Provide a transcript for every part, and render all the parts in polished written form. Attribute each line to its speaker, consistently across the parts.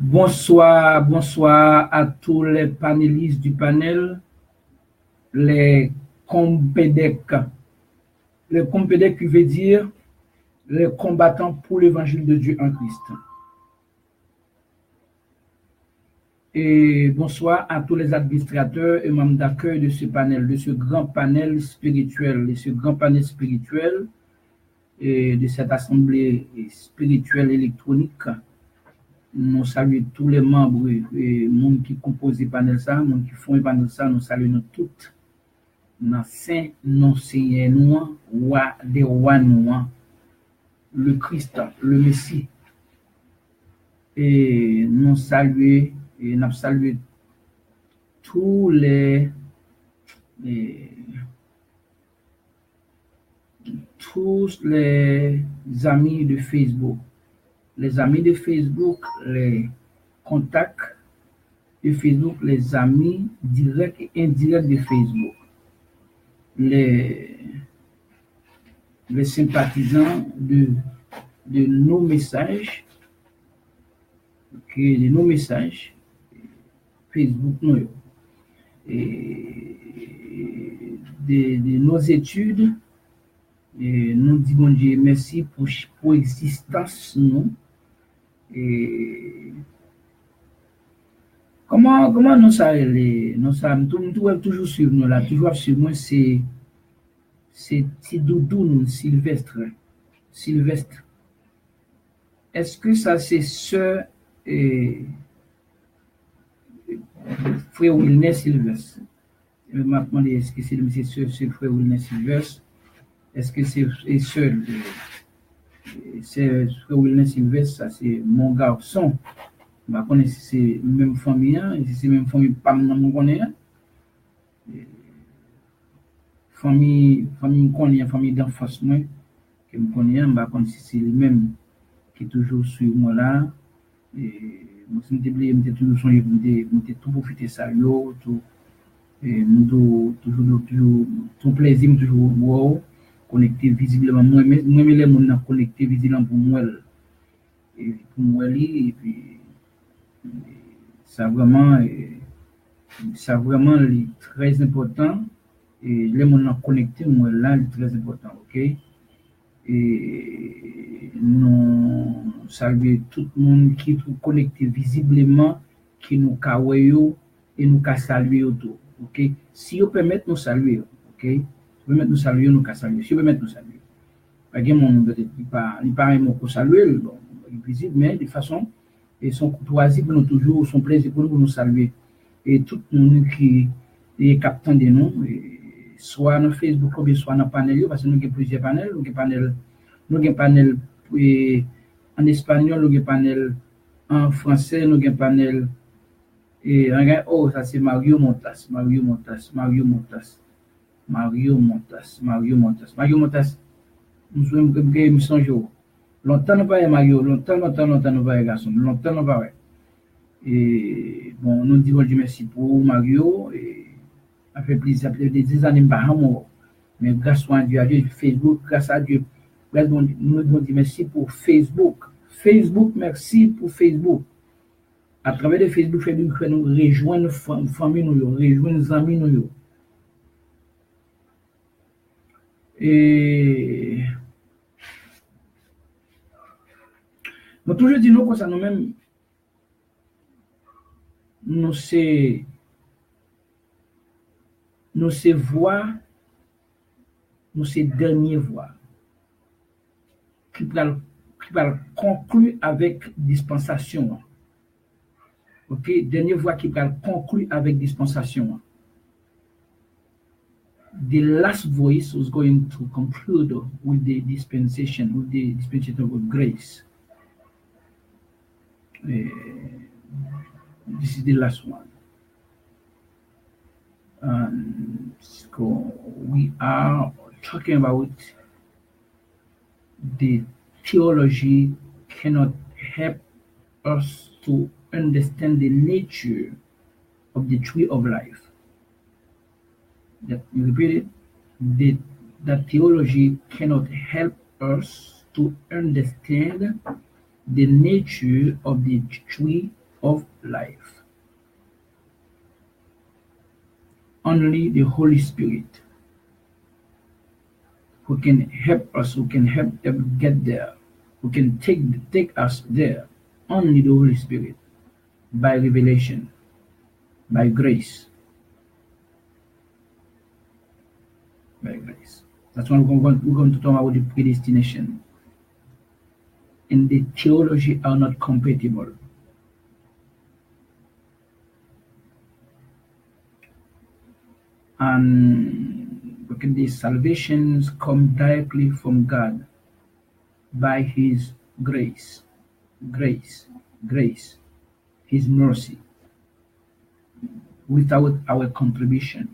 Speaker 1: Bonsoir, bonsoir à tous les panélistes du panel, les compédec. Les compédec qui veut dire les combattants pour l'évangile de Dieu en Christ. Et bonsoir à tous les administrateurs et membres d'accueil de ce panel, de ce grand panel spirituel, et de cette assemblée spirituelle électronique. Nous saluons tous les membres et les gens qui composent le panel, ça, les gens qui font le panel, ça, nous saluons toutes. Dans Saint, non Seigneur, nous, roi des rois, nous, le Christ, le Messie. Et nous saluons, et nous saluons tous les amis de Facebook. Les amis de Facebook, les contacts de Facebook, les amis directs et indirects de Facebook, les sympathisants de nos messages, de nos messages, Facebook, nous, et de nos études, et nous disons Dieu merci pour l'existence, nous. Et comment nous savons toujours sur nous là, toujours sur moi, c'est petit doudou Sylvestre. Est-ce que ça c'est sœur et frère Wilner Sylvestre? Je m'a demandé est-ce que c'est frère Wilner Sylvestre? Est-ce que c'est sœur? C'est frère Wilner Sylvestre, ça c'est mon garçon. Je connais si c'est même famille, si c'est même famille, pas mon connaît. Famille connaît, famille d'enfance moi que me connaît, je connais si c'est le même qui toujours sur moi là. Et moi si me toujours songer me tout profiter ça yo tout et nous toujours tout plaisir toujours wow connecté visiblement moi les monde connecté visiblement pour moi et pour moi et puis ça vraiment très important et les monde connecté moi là très important, OK? Et nous saluons tout le monde qui est connecté visiblement, qui nous kawayo et nous ka saluer autour, OK? Si vous permettez nous saluer, OK? Si vous permettez nous saluer, nous ka saluer. Si vous permettez nous saluer. Pas que mon peut-être il pas un mot pour saluer, bon, visible, mais de façon et son courtoisie pour nous toujours, son plaisir pour nous saluer. Et tout le monde qui est captant de nous, soit dans Facebook ou bien soit dans panel, parce que nous avons plusieurs panels, nous avons panel en espagnol, nous avons panel en français, nous avons panel et oh ça c'est Mario Montas, nous sommes songeons. Longtemps nous pas Mario, longtemps nous pas garçon, longtemps nous pas. Et bon, nous disons Dieu merci pour Mario et ça fait plaisir, des années pas mais grâce à Dieu, Facebook, grâce à Dieu, nous devons dire merci pour Facebook. Merci pour Facebook. À travers de Facebook, nous rejoindre famille, nous rejoindre amis, nous. Et nous toujours dit nous comme ça nous-mêmes, nous c'est voix, nous c'est dernière voix qui va conclure avec dispensation. OK, dernière voix qui va conclure avec dispensation. The last voice was going to conclude with the dispensation of grace. This is the last one. So we are talking about the theology cannot help us to understand the nature of the tree of life. That you repeat it. That theology cannot help us to understand the nature of the tree of life. Only the Holy Spirit who can help us, who can help them get there, who can take us there. Only the Holy Spirit, by revelation, by grace, by grace. That's why we're going to talk about the predestination. And the theology are not compatible. And because these salvations come directly from God by His grace, grace, His mercy, without our contribution.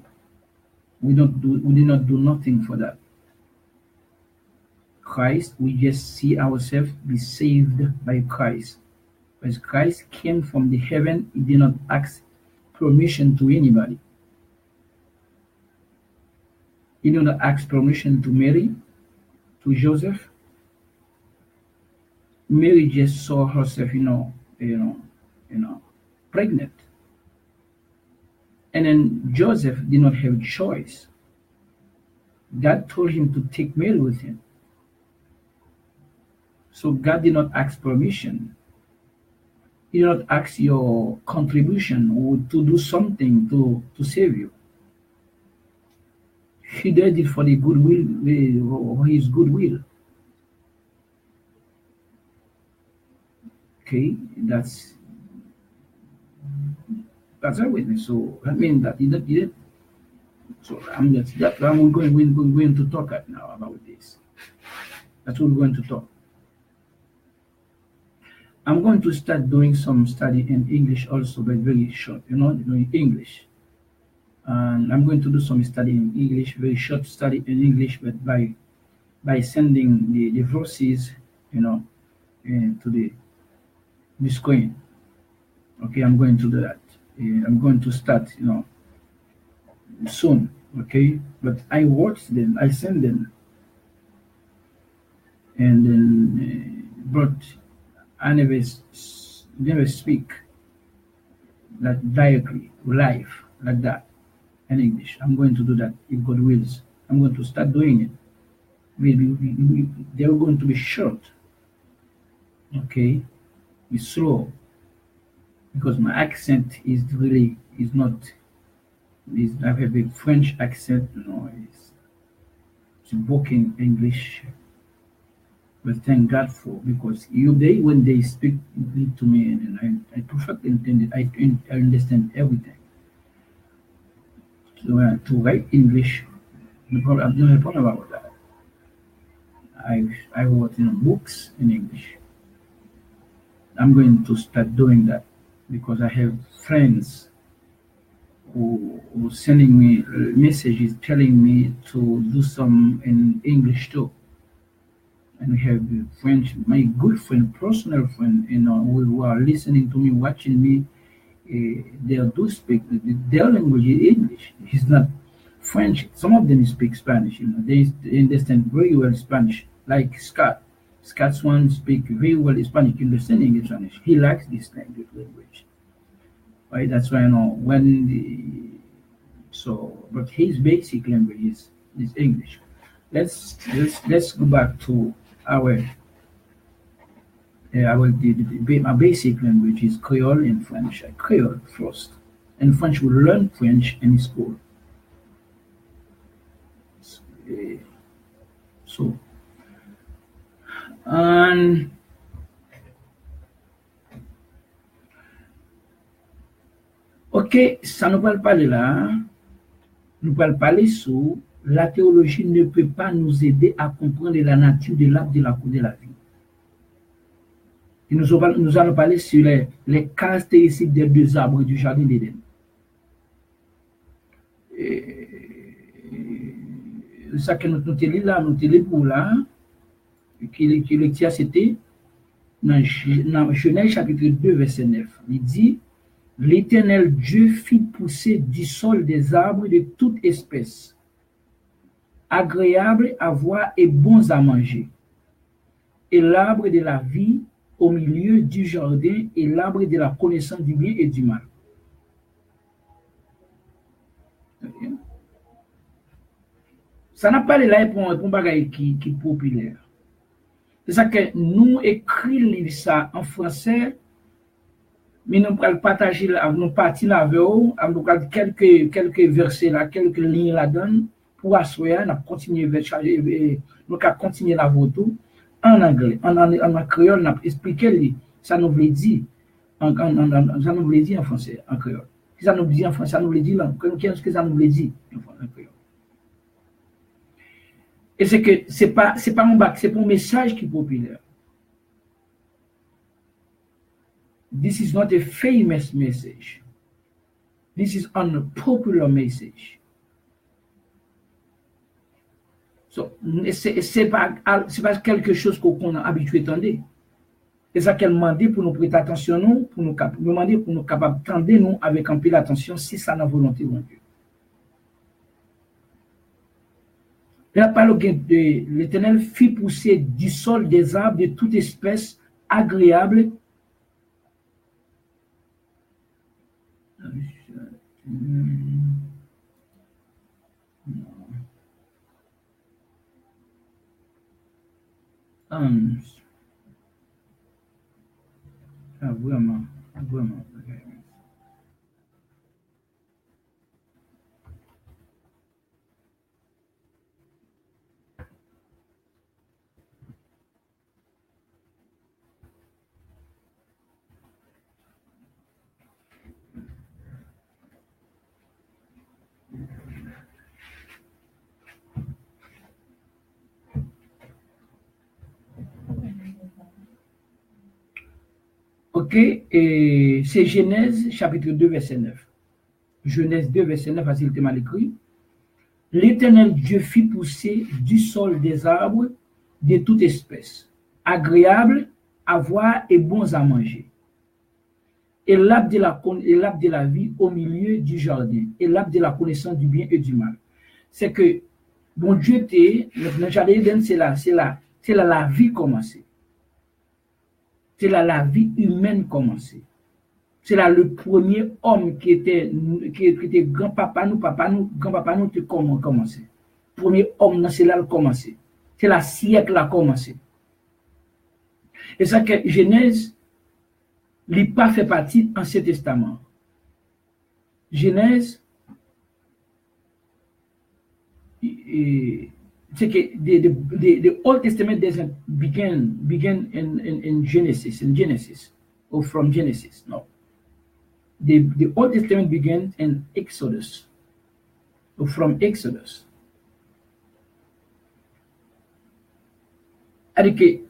Speaker 1: We did not do nothing for that. Christ, we just see ourselves be saved by Christ. Because Christ came from the heaven, He did not ask permission to anybody. He did not ask permission to Mary, to Joseph. Mary just saw herself, pregnant. And then Joseph did not have choice. God told him to take Mary with him. So God did not ask permission. He did not ask your contribution or to do something to save you. He did it for the goodwill, His goodwill. Okay, that's everything. So that means that He did. So we're going to talk right now about this. That's what we're going to talk. I'm going to start doing some study in English also, but very short, doing English. And I'm going to do some study in English, very short study in English, but by sending the verses, to the screen. Okay, I'm going to do that. I'm going to start, soon. Okay, but I watch them, I send them, and then, but I never speak that directly, live, like that, in English. I'm going to do that if God wills. I'm going to start doing it. They're going to be short, okay? Be slow, because my accent is not. I have a French accent, it's broken English. But thank God for, because when they speak to me, and I perfectly understand it, I understand everything. So to write English, I've never thought about that. I wrote books in English. I'm going to start doing that because I have friends who sending me messages telling me to do some in English too. And we have French, my good friend, personal friend, who are listening to me, watching me. They do speak their language is English. It's not French. Some of them speak Spanish. They understand very well Spanish. Like Scott. Scott's one speak very well Spanish. Understanding Spanish. He likes this language. Right. That's why but his basic language is English. Let's go back to our my basic language is Creole and French. Creole first, and French will learn French in school. So, and ok, ça nous va parler là. Nous allons parler sur la théologie ne peut pas nous aider à comprendre la nature de l'arbre de la cour de la vie. Et nous allons parler sur les caractéristiques des deux arbres du jardin d'Éden. Ça que nous avons pour là, qui le c'était dans Genèse chapitre 2, verset 9. Il dit, l'Éternel Dieu fit pousser du sol des arbres de toute espèce, agréables à voir et bons à manger, et l'arbre de la vie au milieu du jardin et l'arbre de la connaissance du bien et du mal. Ça n'a pas l'air pour un bagage qui est populaire. C'est ça que nous écrivons ça en français, mais nous allons partager, nous partir avec vous, nous allons quelques versets là, quelques lignes là-dedans, pour assurer, nous continuer nous continuer la photo en anglais, en créole, nous expliquer ça nous veut dire, ça nous veut dire en français, en créole. Ça nous dit en français, ça nous veut dire, qu'est-ce que ça nous veut dire en créole. Et c'est que c'est pas un bac, c'est pas un message qui est populaire. This is not a famous message. This is an unpopular message. So, c'est pas quelque chose qu'on a habitué à entendre. C'est ça qu'elle m'a dit pour nous prêter attention, nous, pour nous demander pour nous capables d'entendre nous avec un peu d'attention si ça n'a volonté de Dieu. La parole de l'Éternel fit pousser du sol des arbres de toute espèce agréable. Vraiment. Ok, et c'est Genèse chapitre 2, verset 9. Genèse 2, verset 9, parce qu'il était mal écrit. L'Éternel Dieu fit pousser du sol des arbres de toute espèce, agréables à voir et bons à manger. Et l'arbre de la vie au milieu du jardin, et l'arbre de la connaissance du bien et du mal. C'est que, bon Dieu était, le jardin d'Éden, c'est là la vie commencée. C'est là la vie humaine commencée. C'est là le premier homme qui était grand-papa nous, grand-papa nous, qui commencé. Premier homme, c'est là le commencé. C'est la siècle a commencé. Et ça que Genèse, n'a pas fait partie de l'Ancien Testament. Genèse, c'est que the Old Testament doesn't begin in Genesis, or from Genesis, no. The Old Testament begins in Exodus, or from Exodus. C'est-à-dire que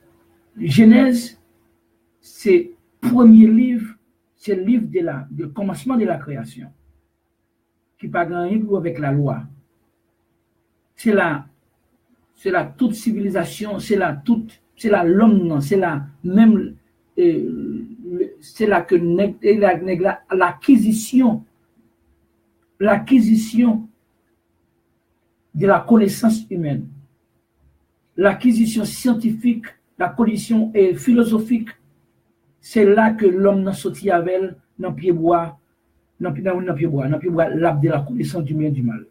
Speaker 1: Genèse, c'est le premier livre, c'est le livre de commencement de la création, qui n'a pas grand chose avec la loi. C'est la toute civilisation, c'est la l'homme, c'est la même, c'est là que l'acquisition de la connaissance humaine, l'acquisition scientifique, la connaissance philosophique, c'est là que l'homme n'a sorti avec dans pied bois, l'arbre de la connaissance du bien et du mal.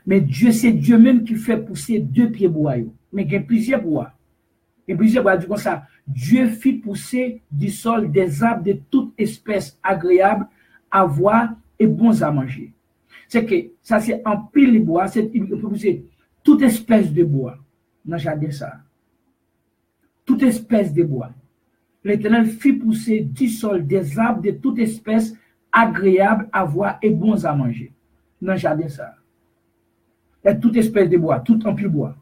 Speaker 1: Mais Dieu, c'est Dieu même qui fait pousser deux pieds bois. Mais il y a plusieurs bois. Et plusieurs bois, du coup, ça, Dieu fit pousser du sol des arbres de toute espèce agréables à voir et bons à manger. C'est que ça, c'est en pile de bois, il peut pousser toute espèce de bois. Dans le jardin, ça. Toute espèce de bois. L'Éternel fit pousser du sol des arbres de toute espèce agréables à voir et bons à manger. Dans le jardin, ça. Et toute espèce de bois, tout en pile bois.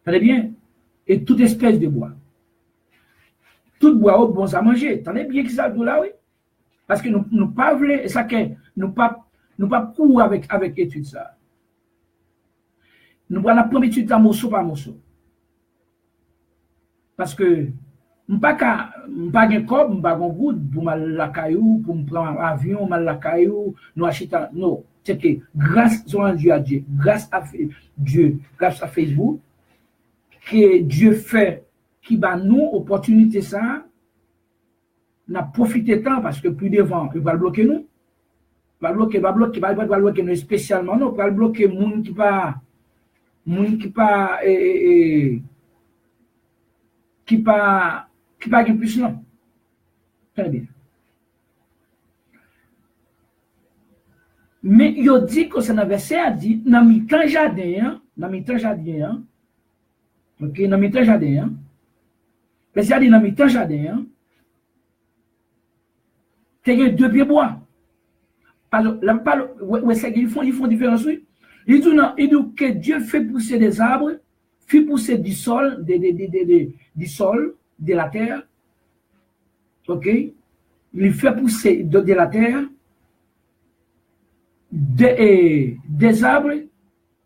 Speaker 1: Tenez bien? Et toute espèce de bois. Tout bois bon à manger. Tenez bien que ça là, oui. Parce que nous pas voulons, ça que nous pas courir avec étude ça. Nous prenons la première étude à morceau par morceau. Parce que nous pas un corps, nous pas un goût pour mal la caillou, pour prendre un avion, mal la caillou, nous acheter non. C'est que grâce à Dieu, grâce à Dieu, grâce à Facebook, que Dieu fait qui bat nous opportunité ça, n'a profité temps parce que plus devant, il va bloquer nous. Va bloquer nous spécialement, non, va bloquer moun qui pas gain plus non. Très bien. Mais il dit que c'est un verset a dit dans mi-temps jardin, OK, dans mi-temps jardin. Verset a dit dans mi-temps jardin, tu as deux pieds bois. Ils font différence, oui. Il dit que Dieu fait pousser des arbres, fait pousser du sol, du sol, de la terre. OK? Il fait pousser de la terre des arbres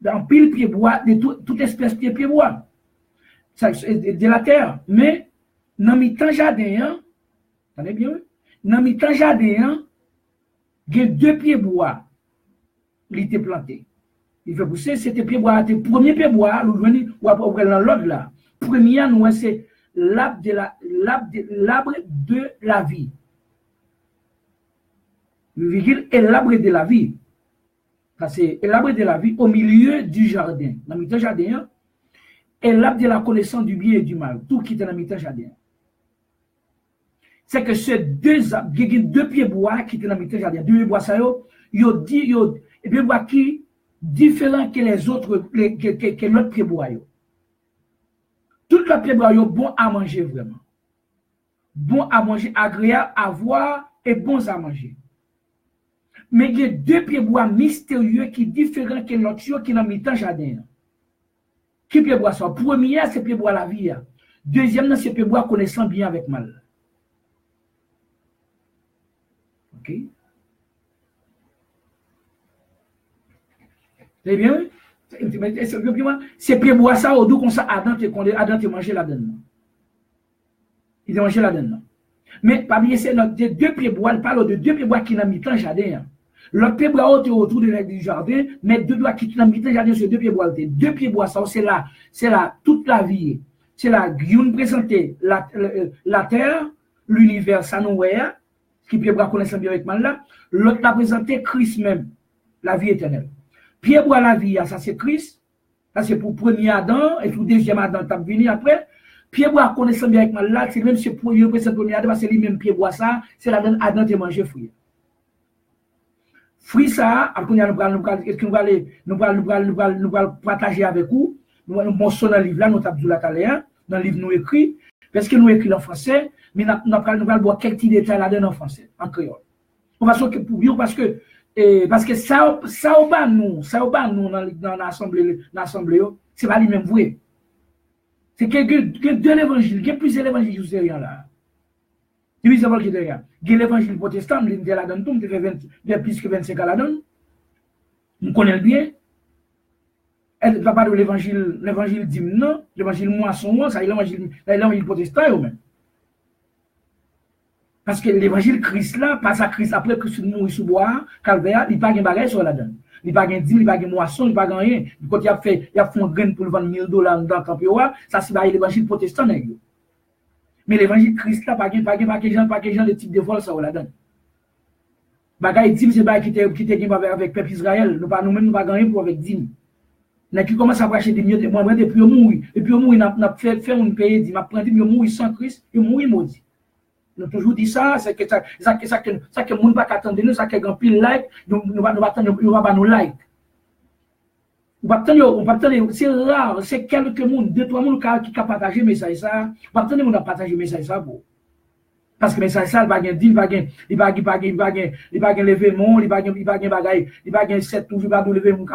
Speaker 1: dans pile pied bois, de toute espèce de pied bois. De la terre. Mais, dans mi-temps jardin, attendez bien, oui? Dans mi-temps jardin, il y a deux pieds bois. Il était planté. Il fait pousser, c'était pied bois. Le premier pied bois, nous venons, ou après dans l'autre là. Premier, nous, c'est l'arbre de la vie. Le virgule est l'arbre de la vie. C'est l'arbre de la vie au milieu du jardin. Dans le mi-temps jardin, et l'arbre de la connaissance du bien et du mal. Tout qui est dans le mi-temps jardin. C'est que ces deux arbres, il y a deux pieds bois qui étaient dans le mi-temps jardin. Deux pieds bois, ça y a des bois qui différents que les autres, que l'autre pied bois. Tout le pied bois est bon à manger vraiment. Bon à manger, agréable à voir et bon à manger. Mais il y a deux pieds bois mystérieux qui sont différents que l'autre qui est dans le mi-temps jardin. Qui pied bois ça? Premier, c'est pied bois la vie. Deuxième, c'est pied bois connaissant bien avec mal. OK? C'est bien? C'est pied bois ça, au doux comme ça, Adam te mangé là-dedans. Il a mangé là-dedans. Mais parmi ces deux pieds bois, il parle de deux pieds bois qui sont dans le mi-temps jardin. Le pied bois autour du jardin, mais deux doigts qui sont dans le mi-temps jardin, c'est deux pieds bois. Deux pieds bois, ça, c'est là toute la vie. C'est là, Guillaume présentait la terre, l'univers, ça nous voit, qui pied bois connaissant bien avec mal là. L'autre l'a présenté Christ même, la vie éternelle. Pied bois la vie, ça c'est Christ. Ça c'est pour premier Adam, et pour deuxième Adam, t'as venu après. Pied bois connaissant bien avec mal là, c'est même ce premier Adam, c'est lui-même pied bois ça, c'est là dedans Adam te manger fruit. Fruit ça, après nous allons partager avec vous. Nous allons mentionner dans le livre là, nous avons dit là dans le livre nous écrit, parce que nous écrit en français, mais nous allons voir quelques petits détails là-dedans en français, en créole. On va sortir pour bien parce que ça va nous dans l'assemblée, c'est pas lui-même vrai. C'est que de l'évangile, il y a plusieurs évangiles qui sont là. Il y a l'évangile protestant, il y a la donne, il y a plus que 25 ans la donne. On connaît bien. Elle va pas de l'évangile d'hymne, non, l'évangile moisson, ça y est l'évangile protestant même. Parce que l'évangile Christ là, pas à Christ après Christ mourir sous bois, calvaire, il pas de bagage sur la donne. Il pas de dîme, il pas de moisson, il pas de rien. Quand il a fait un grain pour le vendre $1000 dans le camp, ça c'est l'évangile protestant. Mais l'évangile Christ là, pas de gens de type de vol, ça la donne. Bagay dîme, c'est pas qui était avec peuple Israël. Nous-mêmes, nous pas gagner pour avec dîme. Qui commence à acheter des milliers de mois, depuis au mourir. Et puis au mourir, on a fait un pays, il m'a pris, il mourir sans Christ, il mourir maudit. Nous toujours dit ça, c'est que ça que le monde va attendre de nous, ça que grand pile like, nous va nous like. On va attendre, c'est rare, c'est quelques monde, deux, trois monde qui a partagé le message ça. On va attendre monde à partager le message ça pour. Parce que le message ça, il va gagner, il va lever mon, il va gagner 7 tours, il va lever mon,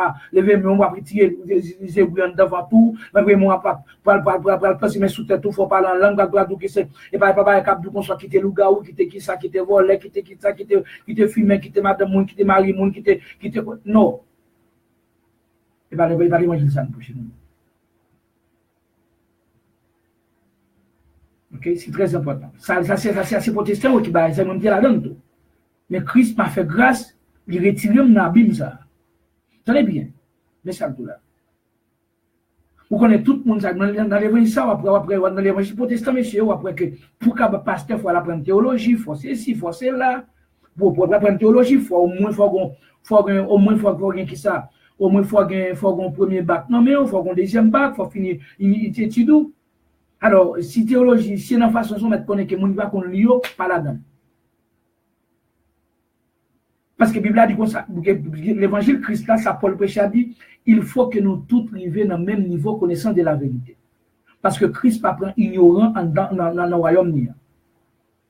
Speaker 1: on va tirer les bouillons devant tout, mais mon pour passer mes sous tête tout, faut parler en langue, va tout qui c'est, et pas cap du qu'on qui te lougaou, qui te volé, qui te fumé, qui te madame monde, qui te mari monde, qui te non. Il va l'évangile ça pour chez nous. Okay? C'est très important. Ça c'est assez protestant qui va même dire là-dedans. Mais Christ m'a fait grâce, il retire dans l'abîme ça. Tenez bien. Mais ça tout là. Vous connaissez tout le monde ça dans l'évangile ça après dans l'évangile protestant monsieur après que pour qu'un pasteur faut apprendre théologie, faut ceci, faut cela. Pour apprendre théologie, faut au moins faut qui ça, au moins faut un premier bac non mais faut un deuxième bac, faut finir une étude. Alors si théologie, si dans façon son mettre connaître que monde va qu'on lio pas là-dedans. Parce que la Bible a dit comme ça, l'évangile Christ là, ça Paul prêche a dit, il faut que nous tous arrivions dans le même niveau connaissant de la vérité. Parce que Christ pas prend ignorant dans le royaume.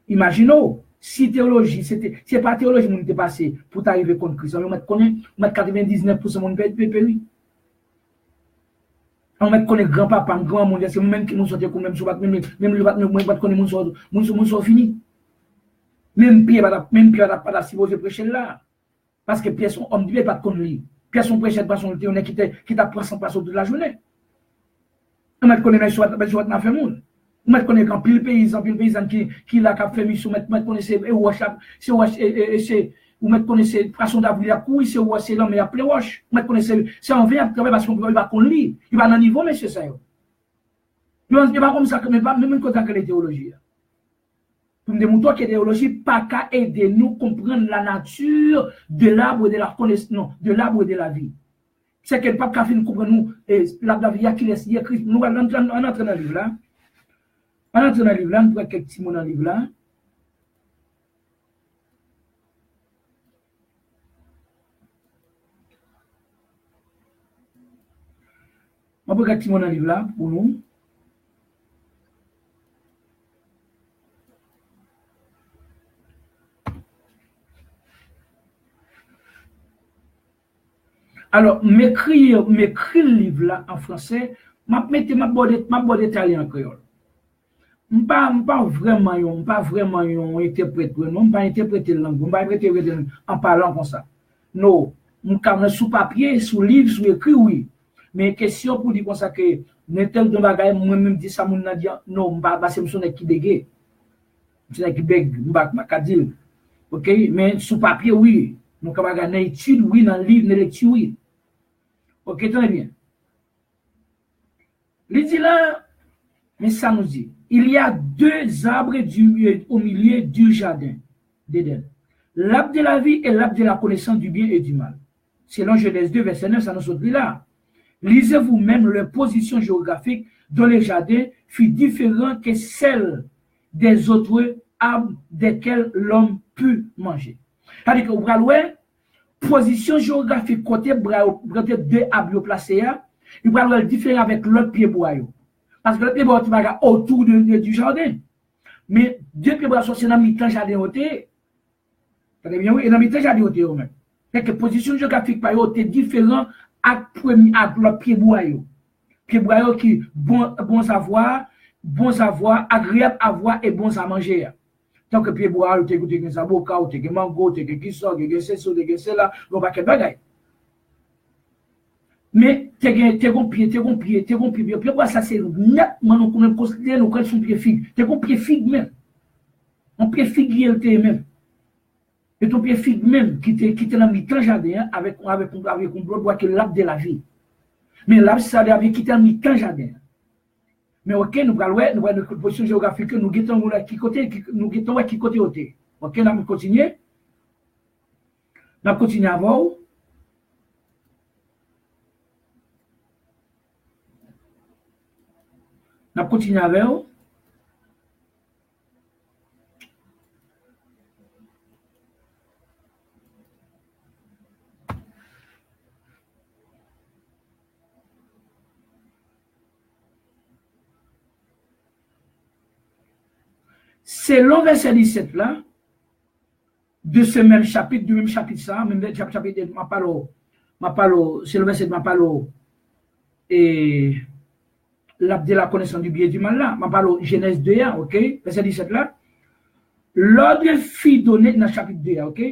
Speaker 1: Imaginez, si théologie, c'est pas théologie qui était passé pour t'arriver contre Christ. On connaît 99% de mon péri. On connaît grand-papa, grand-monde, c'est même qui nous sortent comme même le bat, même connaît mon sort fini. Même Pierre pas si vous prêcher là. Parce que Pierre, son homme Dieu, pas de conneries. Pierre, son prêcheur, pas son théorie qui t'a pris 100 passes toute la journée. On m'a connaît mais soit n'a fait monde. On m'a connaît quand pile paysan qui l'a fait mission, m'a connaissé c'est ou m'a connaissé façon d'avoir la couille, c'est l'homme et appelé wash. M'a connaissé c'est en vient travailler parce qu'on va connaître. Il va dans niveau monsieur ça yo. Il va comme ça même pas même quand que les théologies. Pour me démontrer que l'idéologie pas qu'à aider nous comprendre la nature de l'arbre de la connaissance, non, de l'arbre de la vie. C'est qu'elle pas qu'à faire nous comprendre nous l'arbre de la vie qui laisse dire Christ. Nous allons entrer dans le livre là. On entre dans le livre là, nous prenons quelques petits mots dans le livre là. On prend quelques petits mots dans le livre là pour nous. Alors, m'écrire le livre là en français, m'a bord italien en créole. Pas vraiment interprète, non, pas interpréter la langue, pas interpréter en parlant comme ça. Non, on sous papier, sous livre, sous écrit, oui. Mais question pour dire comme ça que n'importe de bagaille, moi-même dis ça, mon dire non, c'est mon qui dégué. C'est qui bègue, m'a dire. OK, mais sous papier, oui. Donc, on va gagner étude, oui, dans le livre, dans lecture, oui. Ok, très bien. Il dit là, mais ça nous dit, il y a deux arbres au milieu du jardin d'Éden. L'arbre de la vie et l'arbre de la connaissance du bien et du mal. Selon Genèse 2, verset 9, ça nous dit là. Lisez vous-même leur position géographique dans le jardin fut différente que celle des autres arbres desquels l'homme put manger. C'est-à-dire que vous voyez, position géographique côté deux arbres placés, il va être différent avec l'autre pied bois. Parce que l'autre pied bois est autour du jardin. Mais deux pieds bois sont dans le mi-temps jardin ôté. Très bien, oui, et dans le mi-temps jardin ôté même. C'est que position géographique par est différent avec l'autre pied bois. Pied bois qui bon à voir, agréable à voir et bon à manger. Tant que pied bois, tu écoutes que ça boca, tu que mango, tu que qui sort, tu que c'est ça, tu que c'est là, on va que bagaille. Mais tu gon pied, pied bois ça c'est nettement nous comme considérer nous quand son pied figue. Tu gon pied figue même. On pied figue il même. Et ton pied figue même qui te dans mi-temps jardin avec un bois qui l'arbre de la vie. Mais l'arbre ça veut dire qui te dans mi-temps jardin. Mais ok, nous allons notre position géographique, nous guettons qui côté, côté. Ok, nous allons continuer. Nous allons continuer avant. Nous allons continuer avant. Selon verset 17 là, de ce même chapitre, du même chapitre ça, même chapitre, c'est le verset de ma parole, et l'arbre de la connaissance du bien et du mal là, ma parole Genèse 2, ok, verset 17 là, l'ordre fit donner, dans le chapitre 2, ok,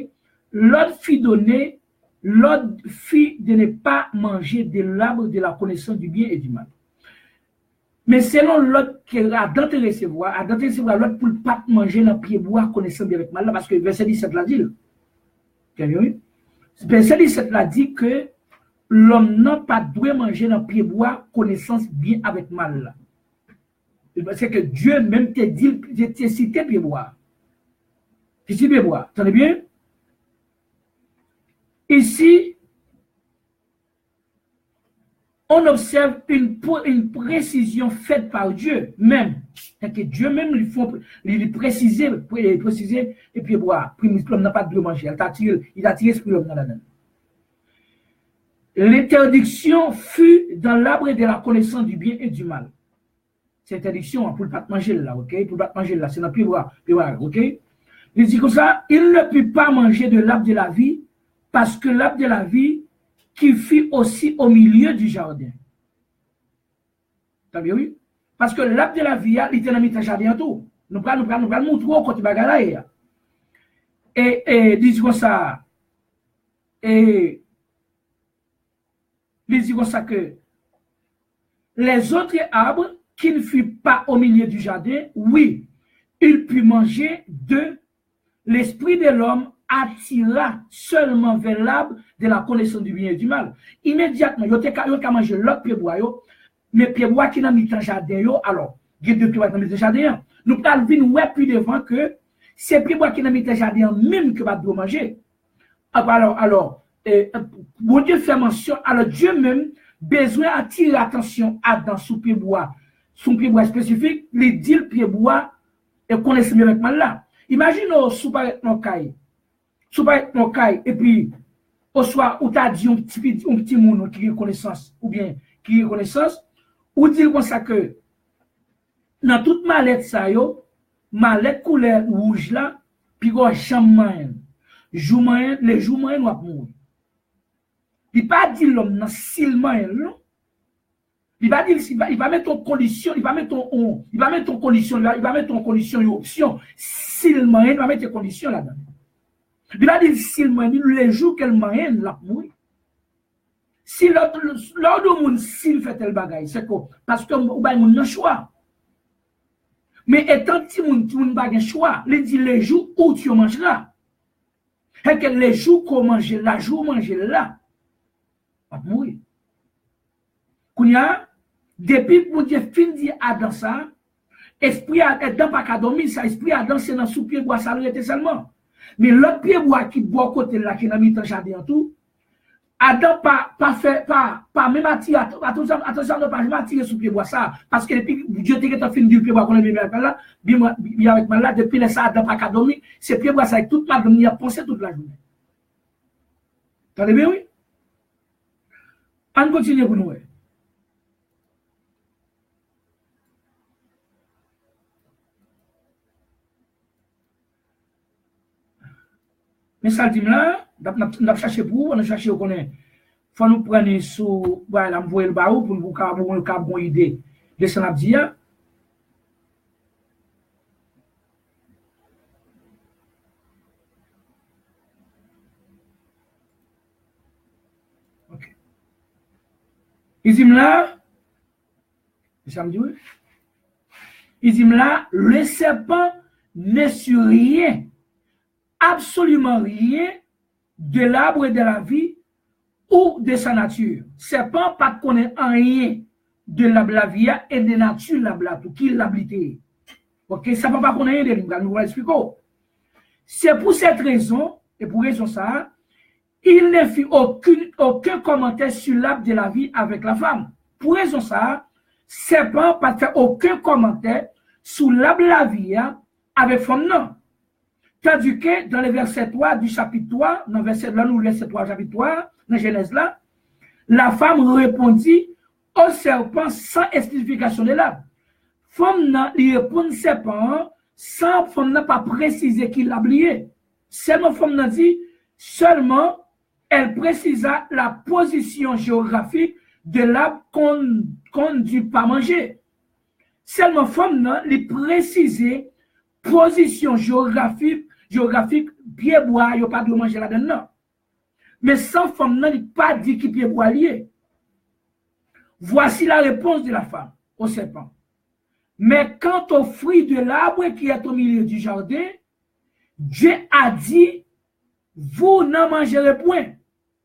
Speaker 1: l'ordre fit de ne pas manger de l'arbre de la connaissance du bien et du mal. Mais selon l'autre qui a d'être recevoir, l'autre pour ne pas manger dans le pied bois connaissant bien avec mal, parce que verset 17 l'a dit. Verset 17 l'a dit que l'homme n'a pas dû manger dans pied bois connaissance bien avec mal là. C'est que Dieu même te dit, te cité pied bois. Tu sais pied bois, attendez bien? Ici, on observe une précision faite par Dieu même. C'est que Dieu même lui préciser et puis boire. Puis l'homme n'a pas de manger. Il a tiré ce l'homme dans la donne. L'interdiction fut dans l'arbre de la connaissance du bien et du mal. Cette interdiction pour ne pas manger là, ok? Pour ne pas manger là, c'est dans le boire, ok? Il dit comme ça, il ne peut pas manger de l'arbre de la vie parce que l'arbre de la vie qui fut aussi au milieu du jardin. T'as vu, oui? Parce que l'arbre de la vie, il était dans le jardin tout. Nous allons montrer côté bagala. Et dit comme ça, et il dit comme ça que les autres arbres qui ne furent pas au milieu du jardin, oui, ils purent manger de l'esprit de l'homme attira seulement vers l'arbre de la connaissance du bien et du mal. Immédiatement, il y a mangé l'autre pied bois, mais pied bois qui n'a mis dans le jardin, alors, il y a deux pieds bois dans le jardin. Nous parlons venir plus devant que c'est pied bois qui n'a mis dans le jardin, même que va doit manger. Alors, bon Dieu fait mention, alors Dieu même besoin d'attirer l'attention à dans son pied bois spécifique, les dit le pied bois et connaissez mieux avec mal là. Imaginez sous par mon caille, et puis au soir où tu as dit un petit monde qui a connaissance, ou bien qui a connaissance, ou dire comme ça que dans toute mallette ça yo, mallette couleur rouge là, puis go chambre les jours moyen va mourir. Il pas dit l'homme dans silman non. Il va dire il va mettre en condition, il va mettre en condition une option. Silman il va mettre en condition là-dedans. Il va dire silman les jours qu'elle moyenne la mourir. Si l'autre monde s'il fait tel bagaille, c'est quoi? Parce que ou ba moun nan choix. Mais étant ti moun ba gen choix, il dit les jours où tu mangeras. Et que les jours qu'on mange là, jour manger là, va mourir. Kounya, depuis que Dieu fin dit Adam ça, esprit Adam pas qu'à dormir, ça esprit Adam c'est dans sous pied bois ça l'arrêter seulement. Mais l'autre pied bois qui boit côté là qui n'a mis dans jardin tout, Adam pas même attirer attention ne pas même attirer sous pied bois ça parce que depuis Dieu t'est fin du pied bois qu'on est là, bien avec mal là depuis ça Adam pas qu'à dormir, c'est pied bois ça avec toute ma il a pensé toute la journée. T'entendez bien oui? On continue pour nous. Mais ça dit là, on a cherché pour, on a cherché qu'on est. Faut nous prendre sous, voilà, m'envoyer le baou pour nous avoir une bonne idée de ce qu'on a dit. Ok. Il dit là, ça me dit oui. Il dit là, le serpent n'est sur rien, absolument rien de l'arbre de la vie ou de sa nature. Serpent pas connaît rien de la vie et de nature la tout qui l'habité. OK, ça va pas connaître de lui, nous va expliquer. C'est pour cette raison et pour raison ça, il ne fit aucun commentaire sur l'arbre de la vie avec la femme. Pour raison ça, serpent pas fait aucun commentaire sur l'arbre de la vie avec femme non. Tandis que dans le verset 3 du chapitre 3, dans le verset 3 chapitre 3, dans Genèse là, la femme répondit au serpent sans explication de l'arbre. Femme n'a lui répond serpent sans femme n'a pas précisé qu'il l'a oublié. Seulement femme n'a dit seulement elle précisa la position géographique de l'arbre qu'on ne dut pas manger. Seulement femme n'a lui précisé position géographique pied bois il pas de manger là-dedans. Mais sans femme n'a pas dit qu'il pied bois lié. Voici la réponse de la femme au serpent. Mais quant au fruit de l'arbre qui est au milieu du jardin, Dieu a dit, vous n'en mangerez point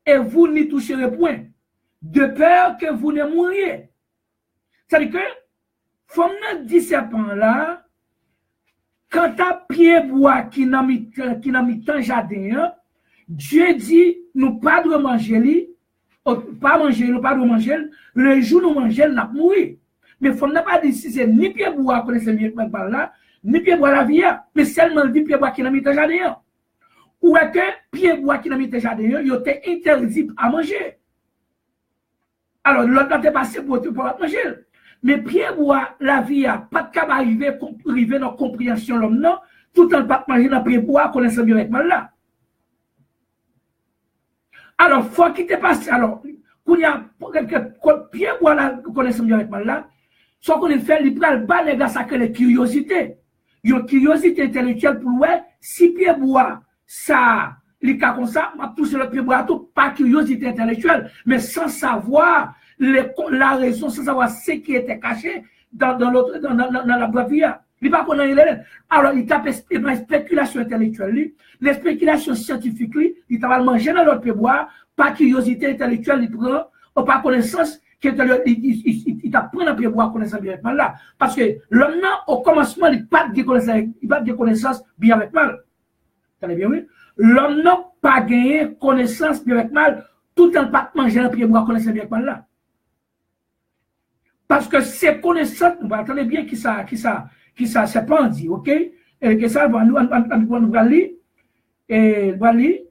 Speaker 1: et vous n'y toucherez point, de peur que vous ne mouriez. C'est-à-dire que, faut nous dire serpent là, quand t'as pied bois qui n'a mis tant jardin, Dieu dit, nous pas de manger lui, pas manger, nous pas de manger, le jour nous manger, nous mourir. Mais faut pas dire si c'est ni pied bois qu'on est mieux par là, ni pied bois la vie, mais seulement dit pied bois qui n'a mis tant jardin. Ou est que pied bois qui n'a mis tant jardin, il était interdit à manger. Alors, l'autre n'a passé pour manger. Mais Pierre bois, la vie a pas de cas arriver dans la compréhension l'homme, non, tout en pas manger dans Pierre bois, connaissant bien avec mal là. Alors, faut qu'il te passe. Alors, quand il y a Pierre bois là, connaissant bien avec mal là, soit qu'on fait, il prend le bas, les gars, ça crée la curiosité. Une curiosité intellectuelle pour ouais, si Pierre bois, ça, les cas comme ça, m'a poussé le Pierre bois, tout, pas curiosité intellectuelle, mais sans savoir la raison, sans savoir ce qui était caché dans la boîte. Il pas qu'on alors, il tape une spéculation intellectuelle, les spéculations scientifiques, il t'a mangé dans l'autre bois, pas curiosité intellectuelle, il prend, ou pas connaissance, il t'apprend à bois connaissance bien avec mal là. Parce que l'homme, au commencement, il n'a pas de connaissance bien avec mal. T'as bien oui? L'homme n'a pas gagné connaissance bien avec mal, tout en pas manger un pied bois connaissance bien avec mal là. Parce que ces connaissances, vous attendez bien qui ça, c'est pas dit, ok? Et que ça, nous va lire, et va lire,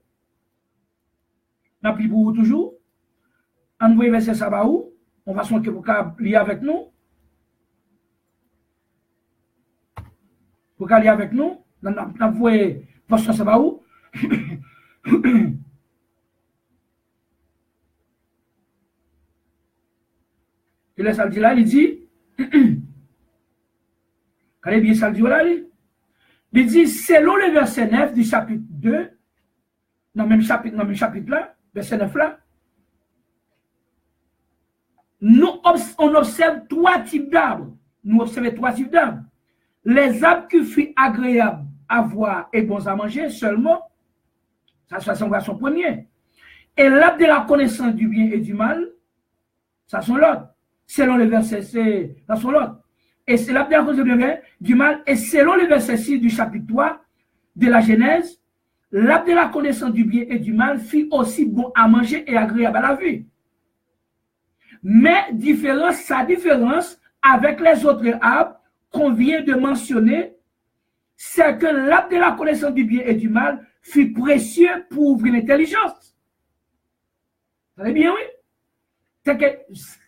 Speaker 1: n'a plus pour toujours, on va verser ça va où, on va sonner pour lire avec nous, pour lire avec nous, on va verser ça va où, et là, ça dit là, il dit, Regardez bien ça, il dit, selon le verset 9 du chapitre 2, dans le même chapitre là, verset 9 là, on observe trois types d'arbres. Nous observons trois types d'arbres. Les arbres qui furent agréables à voir et bons à manger seulement, ça c'est son premier. Et l'arbre de la connaissance du bien et du mal, ça sont l'autre. Selon le verset, ça sont l'autre. Et c'est l'arbre de la connaissance du mal, et selon le verset 6 du chapitre 3 de la Genèse, l'arbre de la connaissance du bien et du mal fut aussi bon à manger et agréable à la vue. Mais sa différence avec les autres arbres qu'on vient de mentionner, c'est que l'arbre de la connaissance du bien et du mal fut précieux pour ouvrir l'intelligence. Vous savez bien, oui? C'est que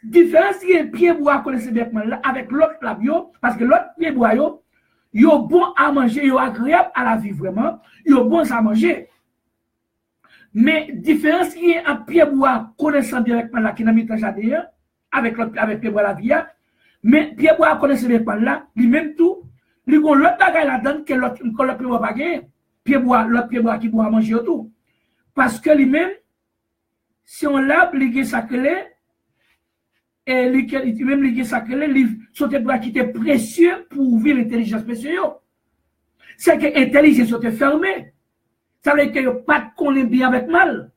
Speaker 1: différence qui est pied bois connaissez bien avec l'autre labio, parce que l'autre pied bois, ils sont bon à manger, ils sont agréables à la vie vraiment, ils sont bons à manger. Mais différence qui est un pied bois connaissant bien avec là qui n'a mis jardin avec pied bois la vie, mais pied bois connaissant bien là, lui même tout, lui gon l'autre bagaille là-dedans que l'autre pied bois pas gagner, l'autre pied bois qui doit manger tout. Parce que lui-même, si on l'a obligé sacré, et lui-même lui sacré, lui sont des bois qui étaient précieux pour ouvrir l'intelligence spéciale. C'est que l'intelligence était fermée. Ça veut dire qu'il n'y a pas de connaître bien avec mal.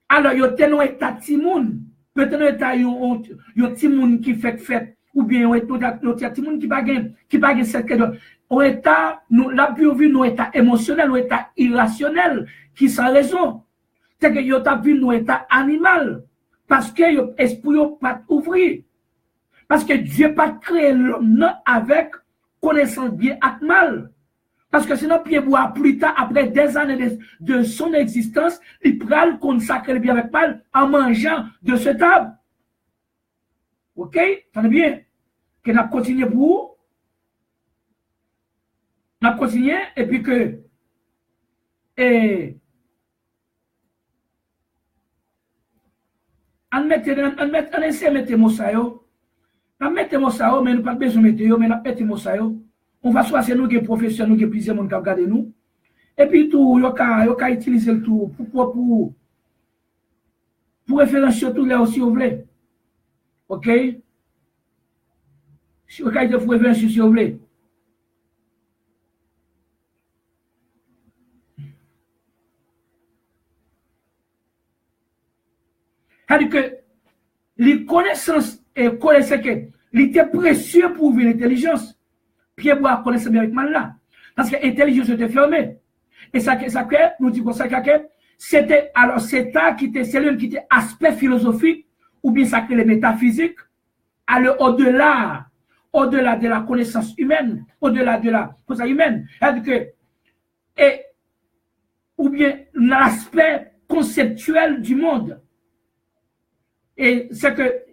Speaker 1: Alors, il y a tel état timoun. Peut-être qu'il y a un timoun qui fait fête. Ou bien, il y a un timoun qui bague cette question. Au état, la vu nos états émotionnels, nos états irrationnels, qui sans raison. C'est que y a vu nos états animal. Parce que l'esprit n'a pas ouvert. Parce que Dieu n'a pas créé l'homme avec connaissance bien et mal. Parce que sinon, Pierre bois plus tard, après des années de son existence, il pourra le consacrer bien avec mal en mangeant de ce table. Ok? Tenez bien. Que nous continuons pour vous. Nous continuons et puis que. On essaie de mettre mon sayo. On met mon sayo, mais nous pas besoin de mettre, mais on met mon sayo. On va choisir nous qui sommes professionnels, nous qui plusieurs monde qui regardent nous. Et puis tout, il y a utiliser le tout pour référencier tout là aussi, vous voulez. Ok? Si vous avez référencier si vous voulez. C'est-à-dire que les connaissances et connaissances que il était précieux pour ouvrir l'intelligence. Pierre Bois connaissait bien avec mal là. Parce que l'intelligence était fermée. Et ça nous dit ça que c'était, alors c'est ça qui était, c'est l'un qui était aspect philosophique, ou bien ça que les métaphysiques, aller au-delà de la connaissance humaine, au-delà de la connaissance humaine. C'est-à-dire que, ou bien l'aspect conceptuel du monde. Et c'est que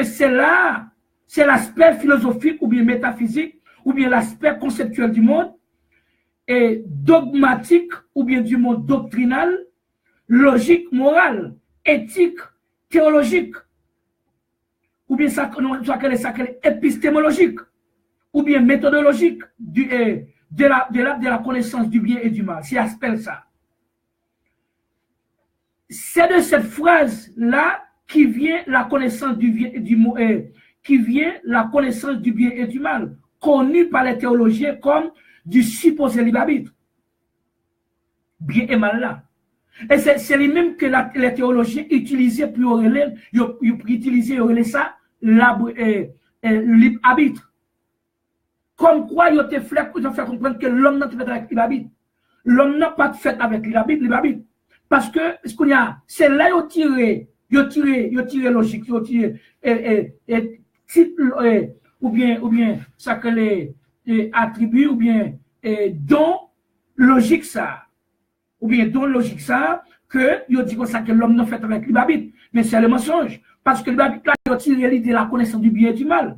Speaker 1: c'est là, c'est l'aspect philosophique ou bien métaphysique, ou bien l'aspect conceptuel du monde, et dogmatique, ou bien du monde doctrinal, logique, moral, éthique, théologique, ou bien ça épistémologique, ou bien méthodologique de la connaissance du bien et du mal. C'est appelle ça. C'est de cette phrase-là qui vient la connaissance du bien et du mal, qui vient la connaissance du bien et du mal, connue par les théologiens comme du supposé libre arbitre. Bien et mal là. Et c'est les mêmes que les théologiens utilisaient pour utiliser ça, libre arbitre. Comme quoi, ils ont fait comprendre que l'homme n'a pas fait avec libre arbitre. L'homme n'a pas fait avec libre arbitre. Parce que, c'est là qu'ils ont tiré logique, ils ont tiré ou bien ça que les attributs, ou bien dont logique ça. Ou bien dont logique ça, que ils ont dit comme ça que l'homme n'a fait avec libre arbitre. Mais c'est le mensonge. Parce que libre arbitre, là, ils ont tiré l'idée de la connaissance du bien et du mal.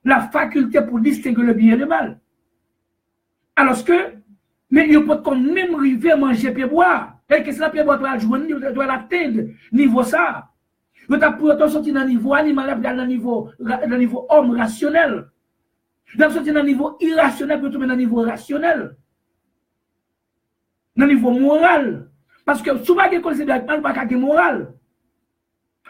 Speaker 1: La faculté pour distinguer le bien et le mal. Alors que, mais ils peuvent quand même arriver à manger et boire. Et que c'est la pierre boire doit joindre, doit l'atteindre, niveau ça. Vous avez pour sortir dans le niveau animal, dans le niveau homme rationnel. Vous avez sortir dans le niveau irrationnel, pour tomber dans le niveau rationnel. Dans le niveau moral. Parce que souvent, il y a des mal, pas de moral.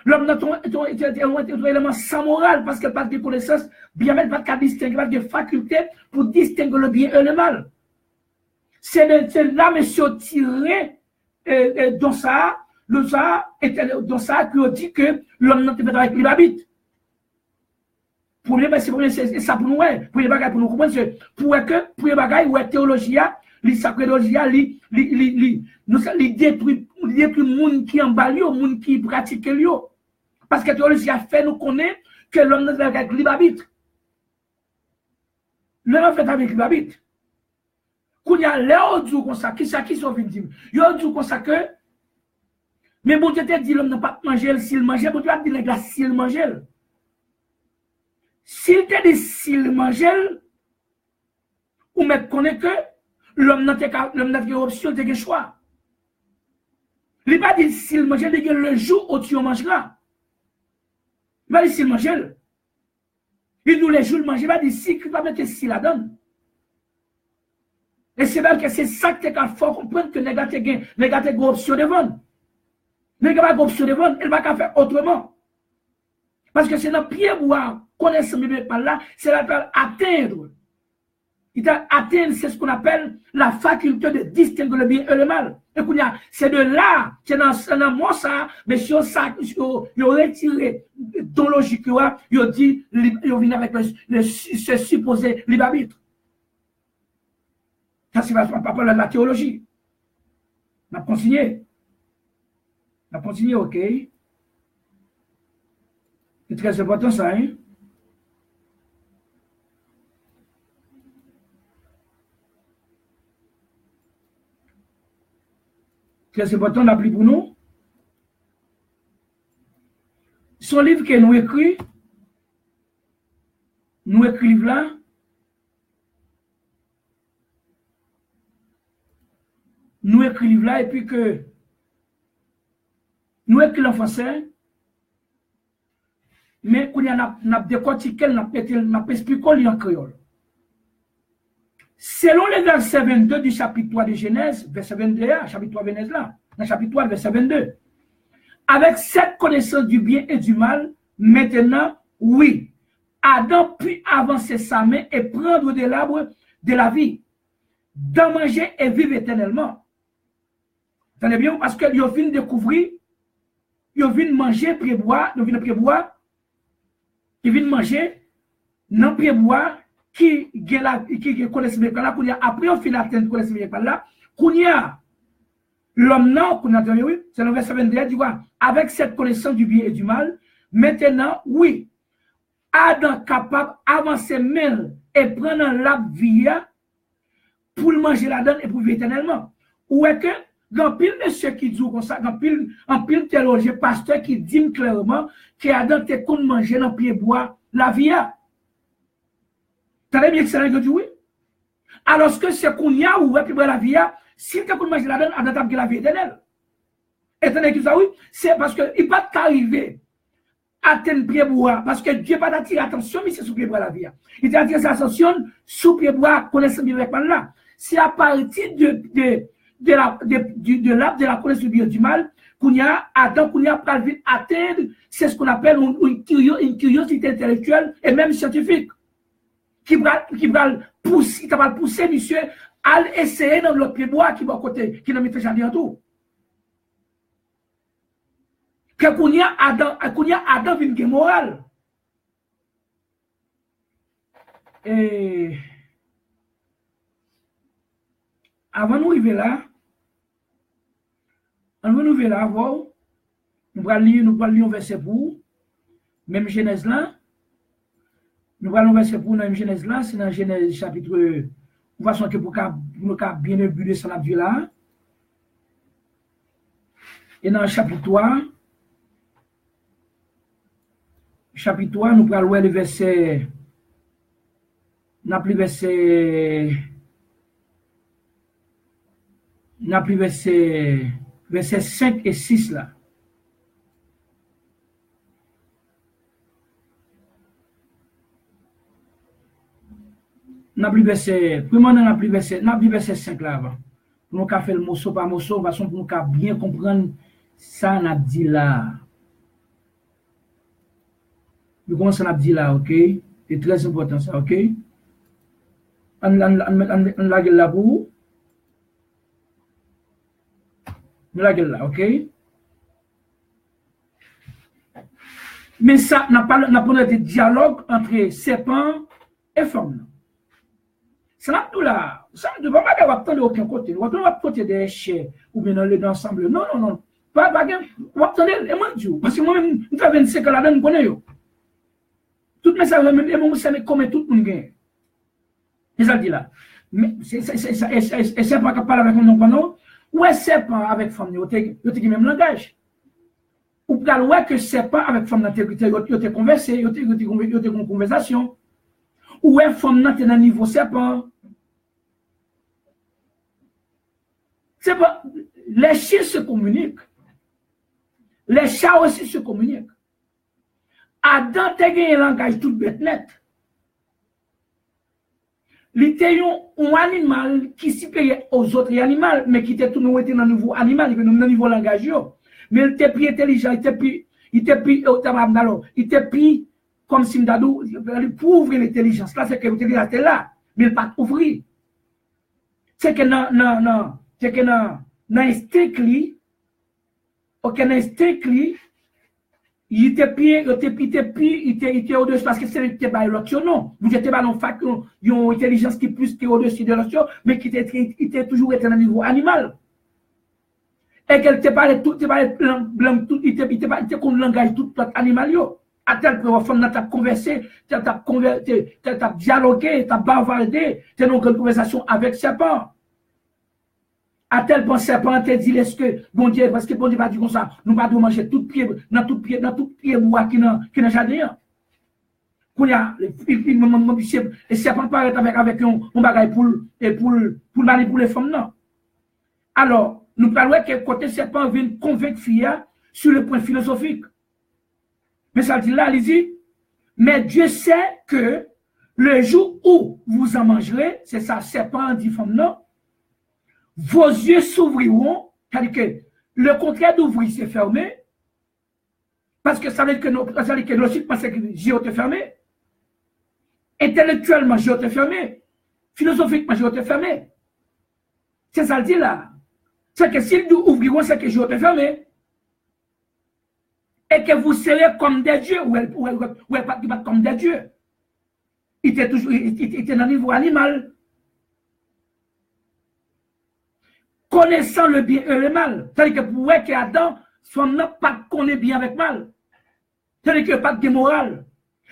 Speaker 1: L'homme n'a pas un élément sans morale, parce qu'il n'a pas de connaissance, bien même pas de distinguer, pas de faculté pour distinguer le bien et le mal. C'est là, monsieur, tiré dans ça, dans ça, qui dit que l'homme n'a pas avec libre arbitre. Pour les c'est ça pour nous, pour les bagages, pour nous comprendre, pour les bagages, ou la théologie, les sacrologie, les détruit le monde qui en bas, le monde qui pratique le. Parce que la théologie a fait nous connaître que l'homme n'a pas avec libre arbitre. L'homme n'a pas avec libre arbitre. Quand il y a l'air du comme ça, qui sont venus dire, il y a du comme ça que, mais bon Dieu te dit l'homme n'a pas mangé, s'il mangeait, bon Dieu a dit les gars, s'il mangeait. S'il te dit s'il mangeait, ou même connaît que l'homme n'a pas option, il a choix. Il n'a pas dit s'il mangeait, il a le jour où tu mangeras. Il va dire s'il mangeait. Il nous les jours le manger, il va dire si, il va mettre s'il la donne. Et c'est même que c'est ça que tu as fort comprendre que les gars ont une option de vendre. Les gars ont une option de vendre, ils ne vont pas faire autrement. Parce que c'est dans Pierre Bois, connaissance biblique par là, c'est l'appel atteindre. Il a atteindre, c'est ce qu'on appelle la faculté de distinguer le bien et le mal. Et c'est de là, c'est dans moi ça, mais sur ça, ils ont retiré dans logique, ils ont dit, ils ont venu avec ce supposé libre arbitre. Ça, c'est pas parler de la théologie. On a continué. On a continué, ok? C'est très important ça, hein? Très important d'appeler pour nous. Son livre que nous écrit là, nous écrivons là, et puis que nous écrivons en français, mais qu'on y a décortiqué, n'a expliqué en créole. Selon le verset 22 du chapitre 3 de Genèse, verset 22, chapitre 3 de Genèse là, dans chapitre 3, verset 22, avec cette connaissance du bien et du mal, maintenant, oui, Adam put avancer sa main et prendre de l'arbre de la vie, d'en manger et vivre éternellement. Vous entendez bien? Parce qu'il a fini de découvrir ils viennent manger prébois, ils viennent prébois, ils viennent manger dans prébois qui connaissent bien là, qu'on y a après on finit atteindre connaissent bien là, qu'on y a l'homme non, qu'on a dit oui, c'est le verset 21 dit quoi, avec cette connaissance du bien et du mal, maintenant oui, Adam capable d'avancer même et prendre l'arbre vie pour le manger la donne et pour vivre éternellement. Ou est que dans pile de ceux qui disent comme ça, dans pile théologien, pasteur qui dit clairement que Adam te qu'on manger dans pied bois la vie. T'as bien que c'est que tu oui. Alors que c'est qu'on y a ou puis la vie, si tu qu'on manger la donne, Adam t'a la vie éternelle. Éternel que ça oui, c'est parce que il pas t'arriver atteindre pied bois parce que Dieu pas attirer attention mais c'est sous pied bois la vie. Il t'a attiré attention sous pied bois connaissance bien avec là. C'est à partir de l'arbre de la connaissance du bien et du mal qu'on y a Adam qu'on y a pas vite atteindre c'est ce qu'on appelle une curiosité intellectuelle et même scientifique qui va pousser monsieur à essayer dans l'autre pied bois qui va côté qui n'a mis jardin tout que qu'on y a Adam vient moral et avant nous arriver là, wow, nous allons lire un verset pour même Genèse là. Nous allons verset pour même Genèse là, c'est dans Genèse chapitre on va sentir pour nous bien ébuler ça la Dieu là. Et dans chapitre 3 nous allons voir le verset verset 5 et 6 là. N'a plus verset 5 là avant. Pour nous faire le morceau par morceau, façon pour nous bien comprendre ça n'a dit là. Nous commençons à dire là, OK? C'est très important ça, OK? On la gueule là pour nous la gueule là, OK? Mais ça n'a pas de dialogue entre serpent et femme. Ça n'a tout là. Ça ne doit pas attendre de aucun côté. On ne va pas côté des chais ou bien dans l'ensemble. Non. Pas on va attendre et moi Dieu. Parce que moi-même, je travaille 25 ans là-dedans, je connais. Tout mes ça me comme tout le monde gagne. Et ça dit là. Mais c'est pas capable avec mon nom. Ou c'est pas avec femme, yo te même langage. Ou bien ouais que c'est pas avec femme d'intégrité, yo te converser, yo te une conversation. Ou est femme dans un niveau serpent. C'est pas les chiens se communiquent. Les chats aussi se communiquent. Adam te gagné un langage tout bête net. Il était un animal qui s'y payait aux autres animaux, mais qui était tout dans le niveau animal, il était dans le niveau langage. Mais il était plus intelligent, il était plus comme si il pour ouvrir l'intelligence. Là, c'est que l'intelligence est là, mais il n'a pas ouvrir. C'est que dans l'instinct, il était au-dessus parce que c'était pas l'autre non. Vous étiez pas dans fac une intelligence qui plus que au-dessus de l'autre, mais qui était toujours dans le niveau animal. Et qu'elle te parlait tout, blanc tout, il était comme langage tout animal yo. À tel point femme t'a conversé, t'as dialogué, t'as bavardé, t'as une conversation avec serpent. À tel point serpent te dit est-ce que bon Dieu parce que bon Dieu va dire comme ça, nous pas de manger tout pied bois qui n'a jardin. Qu'on y a et serpent paraît avec un bagage pour manipuler les femmes non. Alors, nous parlons que côté serpent vient convaincre fille sur le point philosophique. Mais ça dit là, il dit, mais Dieu sait que le jour où vous en mangerez, c'est ça, serpent dit femme non, vos yeux s'ouvriront, c'est-à-dire que le contraire d'ouvrir, c'est fermé, parce que ça veut dire que logique pense que j'ai été fermé, intellectuellement j'ai été fermé, philosophiquement j'ai été fermé. C'est ça le dit là. C'est que s'ils nous ouvriront, c'est que j'ai été fermé. et que vous serez comme des dieux, ou elle pas comme des dieux. Il était toujours, il était dans le niveau animal. Connaissant le bien et le mal. C'est-à-dire que pour que Adam soit pas connaît bien avec mal. C'est-à-dire que pas de morale.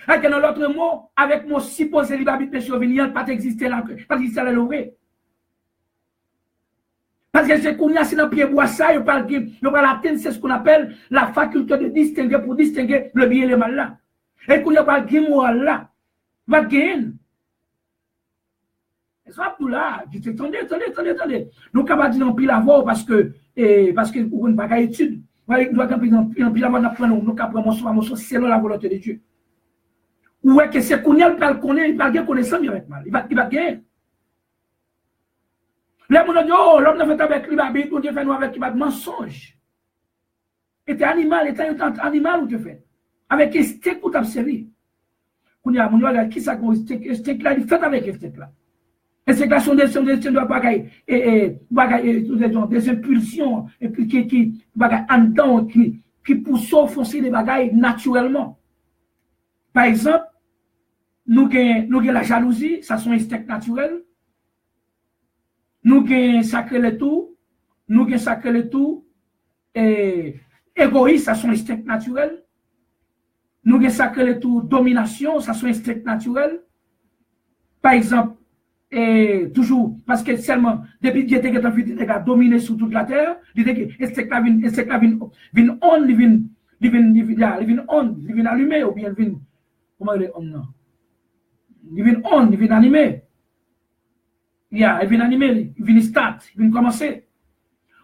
Speaker 1: Avec dans l'autre mot, avec mon supposé liberté survenir, pas exister là, pas exister là le parce que c'est qu'on y a si dans pied bois ça, il parle atteindre c'est ce qu'on appelle la faculté de distinguer pour distinguer le bien et le mal là. Et qu'on y a pas de moral là, va gagner. Et ça tout là, je dis attendez. Nous capable dire en pile la voix parce que pour une pas étude. Nous doit en pile la voix d'apprendre nous capable mon selon la volonté de Dieu. Ou est que c'est qu'on y a pas connaître, il va gagner connaissance avec mal. Il va gagner. Les gens disent, oh, l'homme ne fait avec lui, on Dieu fait nous avec lui, mensonge. Et t'es animal, ou tu fais. Avec un steak pour t'observer. Quand il y a mon regarde, qui ça qu'on steak là, il fait avec un steak là. Et c'est que sont des bagailles, des impulsions, et puis qui bagaille en dedans, qui poussent à foncer des bagailles naturellement. Par exemple, nous avons la jalousie, ça sont instinct naturel. Nous avons sacré le tout, égoïste, ça sont instinct naturel. Nous avons sacré le tout, domination, ça sont instinct naturel. Par exemple, toujours, parce que seulement, depuis Dieu était en dominer sur toute la terre, il dit que instinct vient allumer, ou bien vient, comment il est, non? Il vient animer. Il vient animer, il vient start, il vient commencer.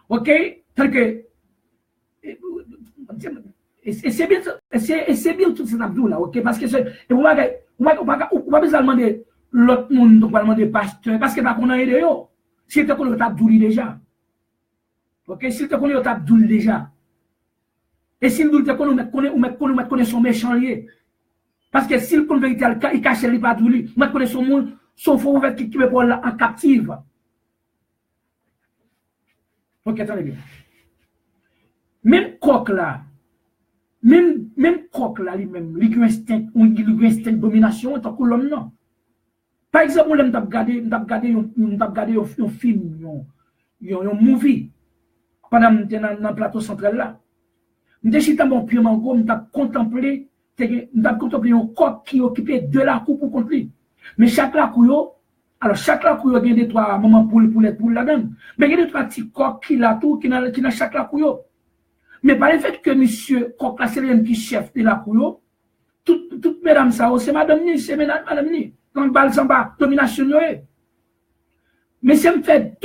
Speaker 1: OK? Tel que. Et c'est bien tout cet abdou là, OK? Parce que on va besoin demander l'autre monde, on va demander pasteur, parce que on a aidé yo. Si tu connais abdou déjà. OK? Si tu connais abdou déjà. Et si nous te connais son méchant lié. Parce que si le connaît vérité, il cache les pas abdou, on connaît son monde. Sauf ouvert qui me prend en captive. Ok, attendez bien. Même coq là, lui-même, il a un instinct de domination, tant que l'homme non. Par exemple, on a regardé un film, un movie, pendant que dans le plateau central là. Je suis dans mon pied, je contemplé un coq qui occupait de la coupe pour contre lui. Mais chaque lacouille, alors chaque lacouille a des trois moments pour là-dedans. Mais il y a des trois petits coqs qui l'a tout, qui n'a chaque lacouille. Mais par le fait que monsieur coq là, c'est le chef de lacouille, toutes mesdames ça, c'est madame ni, c'est madame ni. Dans le bal samba, domination. Mais ça me fait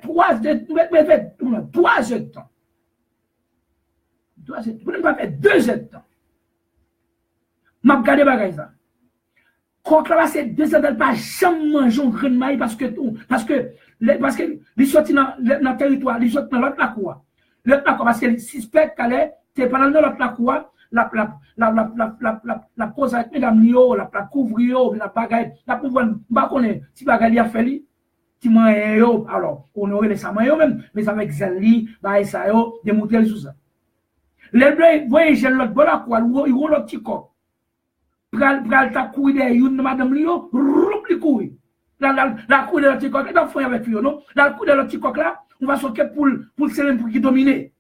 Speaker 1: 3 heures de temps. Vous ne pas faire 2 heures de temps. Je vais regarder bagay ça. Coq là, c'est 2 heures de temps, pas jamais manger un grain de maïs parce que les sorti dans le territoire, les sorti dans l'autre la cour. L'autre la cour, parce que le suspect qu'elle c'est pendant l'autre la cour, la cause avec mesdames Lio, la couvrir, la bagaille, la pouvoir, pas connaître, si bagaille a fait li, si moi, alors, on aurait les samans même, mais avec Zali, bah, ça yo, des moutelles sous ça. Les bleus, voyez, j'ai l'autre bon la cour, ils vont l'autre petit corps. Pral ta couille de yon madame Lio, roup li couille. La couille de l'autre petit coq, là, faut y avec lui, non? La couille de l'autre petit coq là, on va s'occuper pour le pour qui dominer.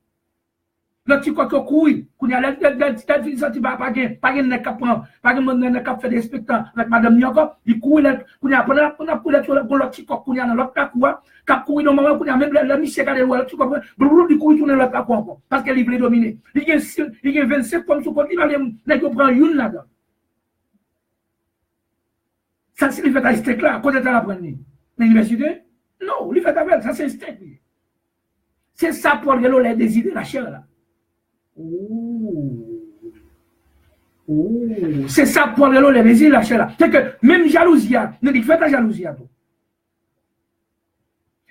Speaker 1: Le petit coq couille, qu'on y a le pas de cap pas de cap faire des spectacles avec madame Lio, il couille, qu'on y a le petit coq, qu'on y a dans l'autre cour, cap couille dans moment, qu'on y a même la mission qui a le petit coq, il couille tourner l'autre cour encore, parce qu'elle veut dominer. Il y a 25 comme sous côté, il va prendre une là-dedans. Ça, c'est le fait à steak là, quand tu as appris l'université? Non, le fait avec, ça c'est un steak. C'est ça pour les désirs de la chair là. C'est ça pour les désirs de la chair là. C'est que même jalousie, ne dit fait ta jalousie à toi.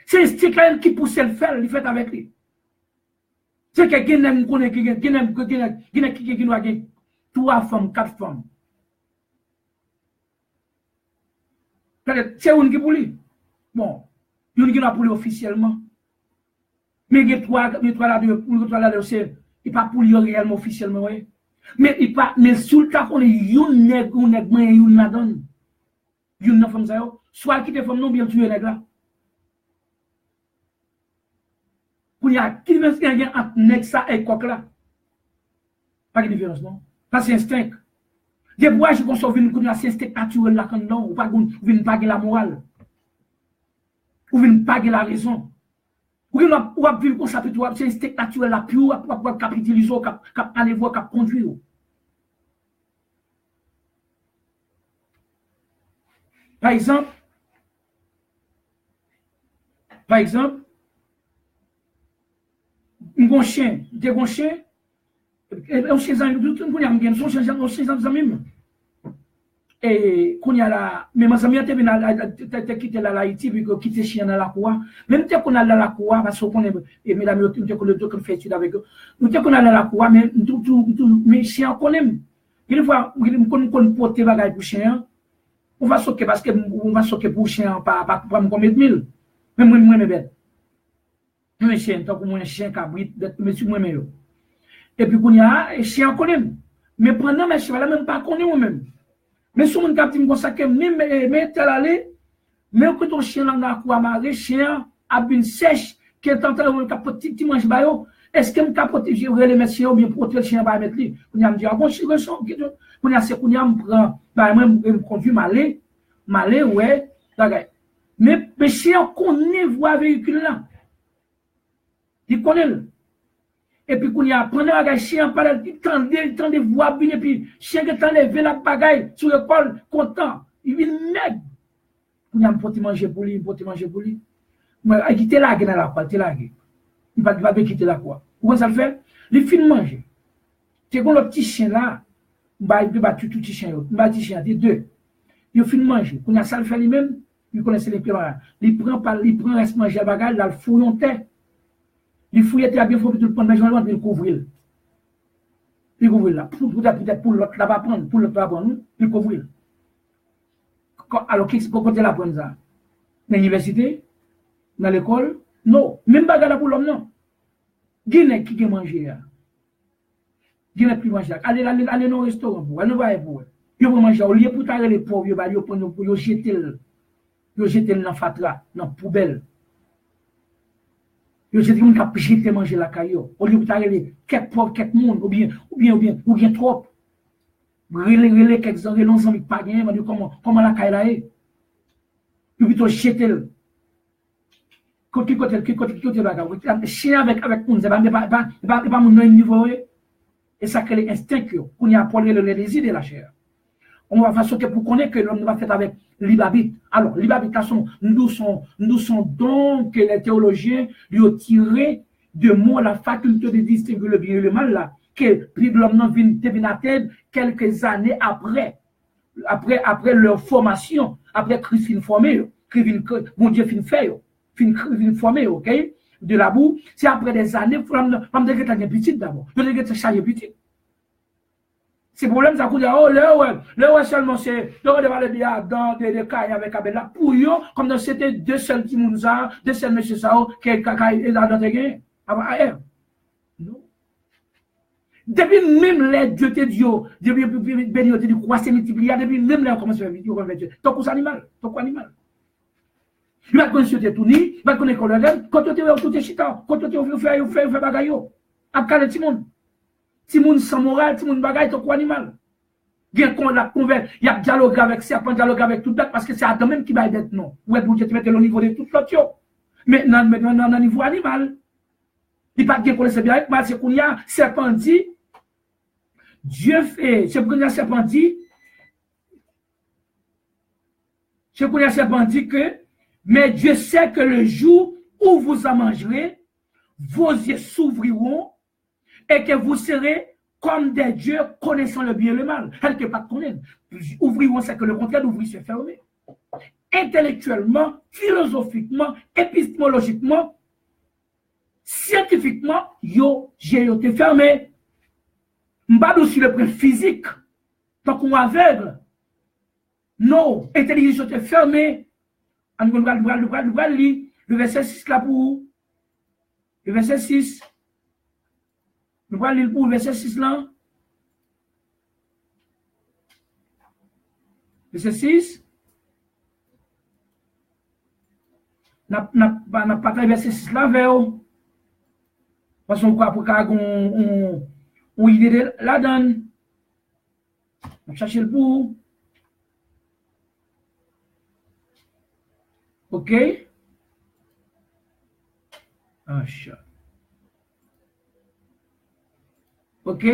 Speaker 1: C'est un steak là qui pousse le faire, il fait avec lui. C'est que quelqu'un qui a 3 femmes, 4 femmes. C'est une qui pour lui. Bon, une qui n'a pour lui officiellement. Mais il y a 3 là, il n'est pas pour lui réellement officiellement. Oui. Mais il pas mais sur le tas qu'on est une nègre ou nègre moyen une madame. Une femme ça yo, soit qui te femme non bien tuer nègre là. Pour y a qui différence qu'il y a entre nègre ça et coq là. Pas de différence non. Ça c'est instinct. Des bois je consomme une connait c'est instinct naturel là quand non ou pas vinn pas la morale. Ou vinn pas la raison. Ou va vivre comme ça puis c'est instinct naturel là puis ou va capitaliser cap aller voir cap conduire. Par exemple, un bon chien, des bons chiens, un chien et qu'on y a là, mais ma famille a quitté l'Haïti, puis qu'on quitte chien dans la cour. Même si on a dans la cour, parce qu'on est, et mesdames, nous fait étude avec eux, nous qu'on a dans la cour, mais mes chiens qu'on aime. Une fois, on porte des bagages pour chien, on va soquer parce qu'on va soquer pour chien, pas combien de mille. Même moi, mes bêtes. Un chien, tant que moi, un chien cabrit, monsieur, moi, mais et puis, qu'on y a, un chien qu'on aime. Mais pendant mes chevaux, même pas qu'on est moi-même. Mais si on a dit que même tel aller, même que ton chien dans la cour amarré, chien a bien sèche, qui est en train de capoter petit manche bayo, est-ce que me capoter, je vais les mettre ou bien protéger le chien va mettre lui. On a me dit, ah bon, chien, on a c'est qu'on a me prend, bah, moi, me conduit malé, ouais, mais chien connaît voie véhicule là. Il connaît. Et puis, quand il y a pris un chien, il tend de voir bien, et puis, chien qui tend levé la bagaille sur l'école, content. Il vient nègre. Quand il y a un petit manger pour lui, Mais il quitte la gueule dans la quoi, il va pas quitter la quoi. Comment ça le fait? Il finit manger. C'est comme le petit chien là, il va battre tout petit chien, il va petit chien, des deux. Il finit manger. Quand il y a ça le fait lui-même, il connaît les pieds. Il prend reste manger la bagaille, il a le fouillon-tête. Il fouille très bien, il faut que tu le prennes, mais je vais le couvrir. Il couvre là. Peut-être pour l'autre, là, pas prendre, pour l'autre, pas prendre, il couvre. Alors, qu'est-ce qu'on la prendre ça? Dans l'université? Dans l'école? Non. Même pas là pour l'homme, non. Guinée qui a mangé. Guinée qui mange. Allez dans le restaurant, allez voir pour. Il va manger. Au lieu pour t'arrêter les pauvres, il va jeter dans la fatra, dans la poubelle. Je dis qu'on a jeté manger la caillou. Au lieu de t'arriver, quelques pauvres, quelques monde, ou bien trop. Relais quelques gens, les gens qui pas gagné, mais comment la caillou là est. Puis plutôt jeter. Côté la caillou. Chien avec nous, c'est pas mon niveau. Et ça crée l'instinct qu'on y a pour le désir de la chair. On va faire que pour connaître que l'homme va faire avec l'ibabit. Alors, l'habitation, nous sommes donc les théologiens lui ont tiré de moi la faculté de distinguer le bien et le mal là, que l'homme vient à tête quelques années après leur formation, après Christ fin formé, mon Dieu fin fait, fin formé, ok, de la boue, c'est après des années, l'homme devrait être petit d'abord, il devrait être chargé petit. C'est problème, ça coûte, oh, là, seulement, c'est, là, on va aller dans des cas avec Abella, pour eux, comme c'était deux seuls qui nous ont, deux seuls monsieur Sao, qui est dans notre gain, non. Depuis même les dieux de Dieu, depuis béni de croix, c'est multiplié, depuis même les commencent à faire vidéo, tant qu'on animal. Il va connaître tout ni, il va connaître qu'on le quand tu es tout chita, quand tu es fait bagayo, à caler tout le monde. Si moun sans morale, si moun bagaille, ton quoi animal. Bien qu'on la converse, il y a dialogue avec serpent, dialogue avec tout ça, parce que c'est Adam même qui va être non. Ouais, vous tu mettez le niveau de tout l'autre. Mais dans le niveau animal, il pas bien connaître bien avec moi, c'est qu'on y a serpent dit, Dieu fait, c'est qu'on y a serpent dit, c'est qu'on y a serpent dit que, mais Dieu sait que le jour où vous en mangerez, vos yeux s'ouvriront, et que vous serez comme des dieux connaissant le bien et le mal. Elle ne pas connaître. Ouvriront, c'est que le contraire d'ouvrir, c'est fermer. Intellectuellement, philosophiquement, épistémologiquement, scientifiquement, j'ai été fermé. M'badou sur le plan physique, tant qu'on aveugle. Non, intelligence était fermée. Le verset 6 là pour le verset 6. Nous allons lire pour le verset 6 là. Verset 6. N'a pas verset 6 là vers parce qu'on croit pour on idée la donne. On cherche le pour. OK? Ah, chat. OK?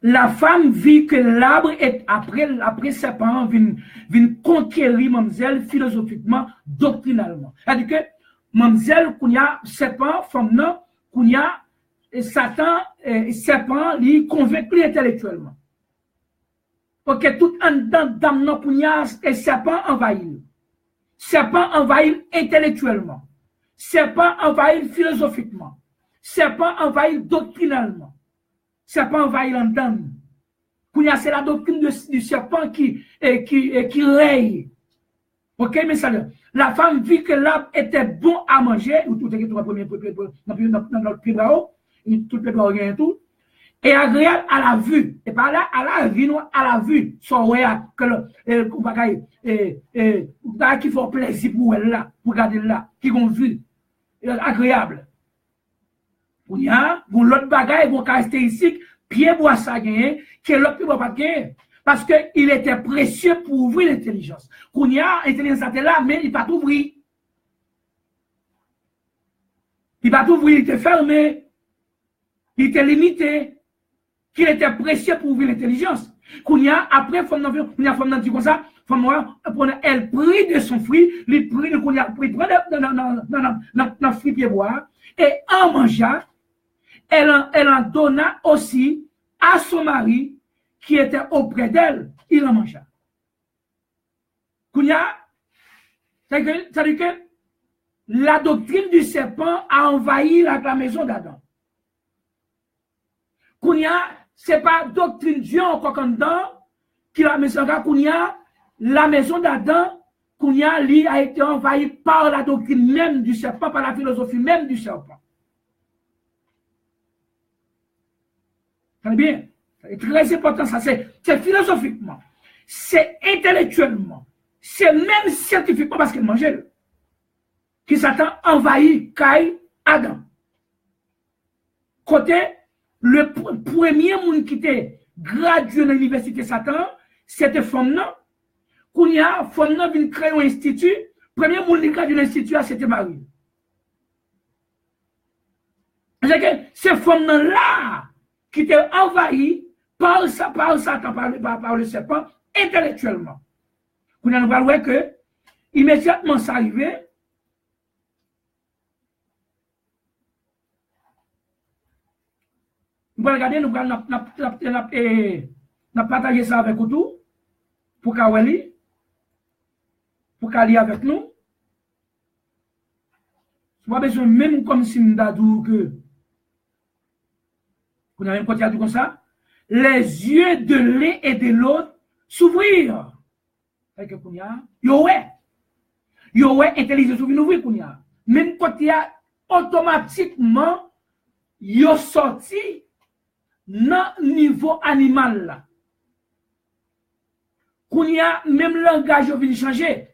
Speaker 1: La femme vit que l'arbre est après serpent vient conquérir mademoiselle philosophiquement, doctrinalement. C'est-à-dire que mademoiselle qu'on y a serpent femme non qu'on y a Satan serpent lui convaincu intellectuellement. OK, tout en dedans d'amnon qu'on y a et serpent envahit. Serpent envahit intellectuellement. Serpent envahit philosophiquement. Serpent envahit doctrinalement. Serpent envahit l'entendre. C'est la doctrine du serpent qui règne. OK, mais ça, la femme vit que l'arbre était bon à manger, ou tout est dans le prébrao, tout le prébrao et tout, et agréable à la vue. Et par là, à la vue, soit que qui font plaisir pour elle là, pour regarder là, qui ont vu, agréable. Il y a l'autre bagaille, une caractéristique, Pierre boit ça gagner, que l'autre ne pas gagner. Parce qu'il était précieux pour ouvrir l'intelligence. Qu'on y a, l'intelligence était là, mais il n'a pas ouvert. Il n'a pas ouvert, il était fermé. Il était limité. Qu'il était précieux pour ouvrir l'intelligence. Qu'on y a, après, il dit comme ça, elle prit de son fruit, il prit dans le fruit Pierre bois, et en mangea, elle en donna aussi à son mari qui était auprès d'elle. Il en mangea. C'est-à-dire que la doctrine du serpent a envahi la maison d'Adam. Ce n'est pas doctrine Dieu encore comme dedans, qui la maison d'Adam, la maison d'Adam, a été envahie par la doctrine même du serpent, par la philosophie même du serpent. C'est bien. C'est très important, ça. C'est philosophiquement, c'est intellectuellement, c'est même scientifiquement parce qu'il mangeait. Qui Satan envahit Caïn, Adam. Côté, le premier monde qui était gradué dans l'université Satan, c'était Fomna. Kounia, Fomna vient créer un institut. Premier monde qui gradué dans l'institut, c'était Marie. C'est Fomna là qui était envahi par Satan, par le serpent, intellectuellement. Nous allons voir que, immédiatement, ça arrivait. Nous allons regarder, nous allons partager ça avec vous pour qu'elle lire avec nous. Nous avons besoin, même comme si nous avons dit que, vous n'avez pas dit comme ça, les yeux de l'un et de l'autre s'ouvrir. Yoé intelligence s'ouvrir kounya. Même quand il y a automatiquement yo sorti dans niveau animal là. Kounya même langage yo vient changer.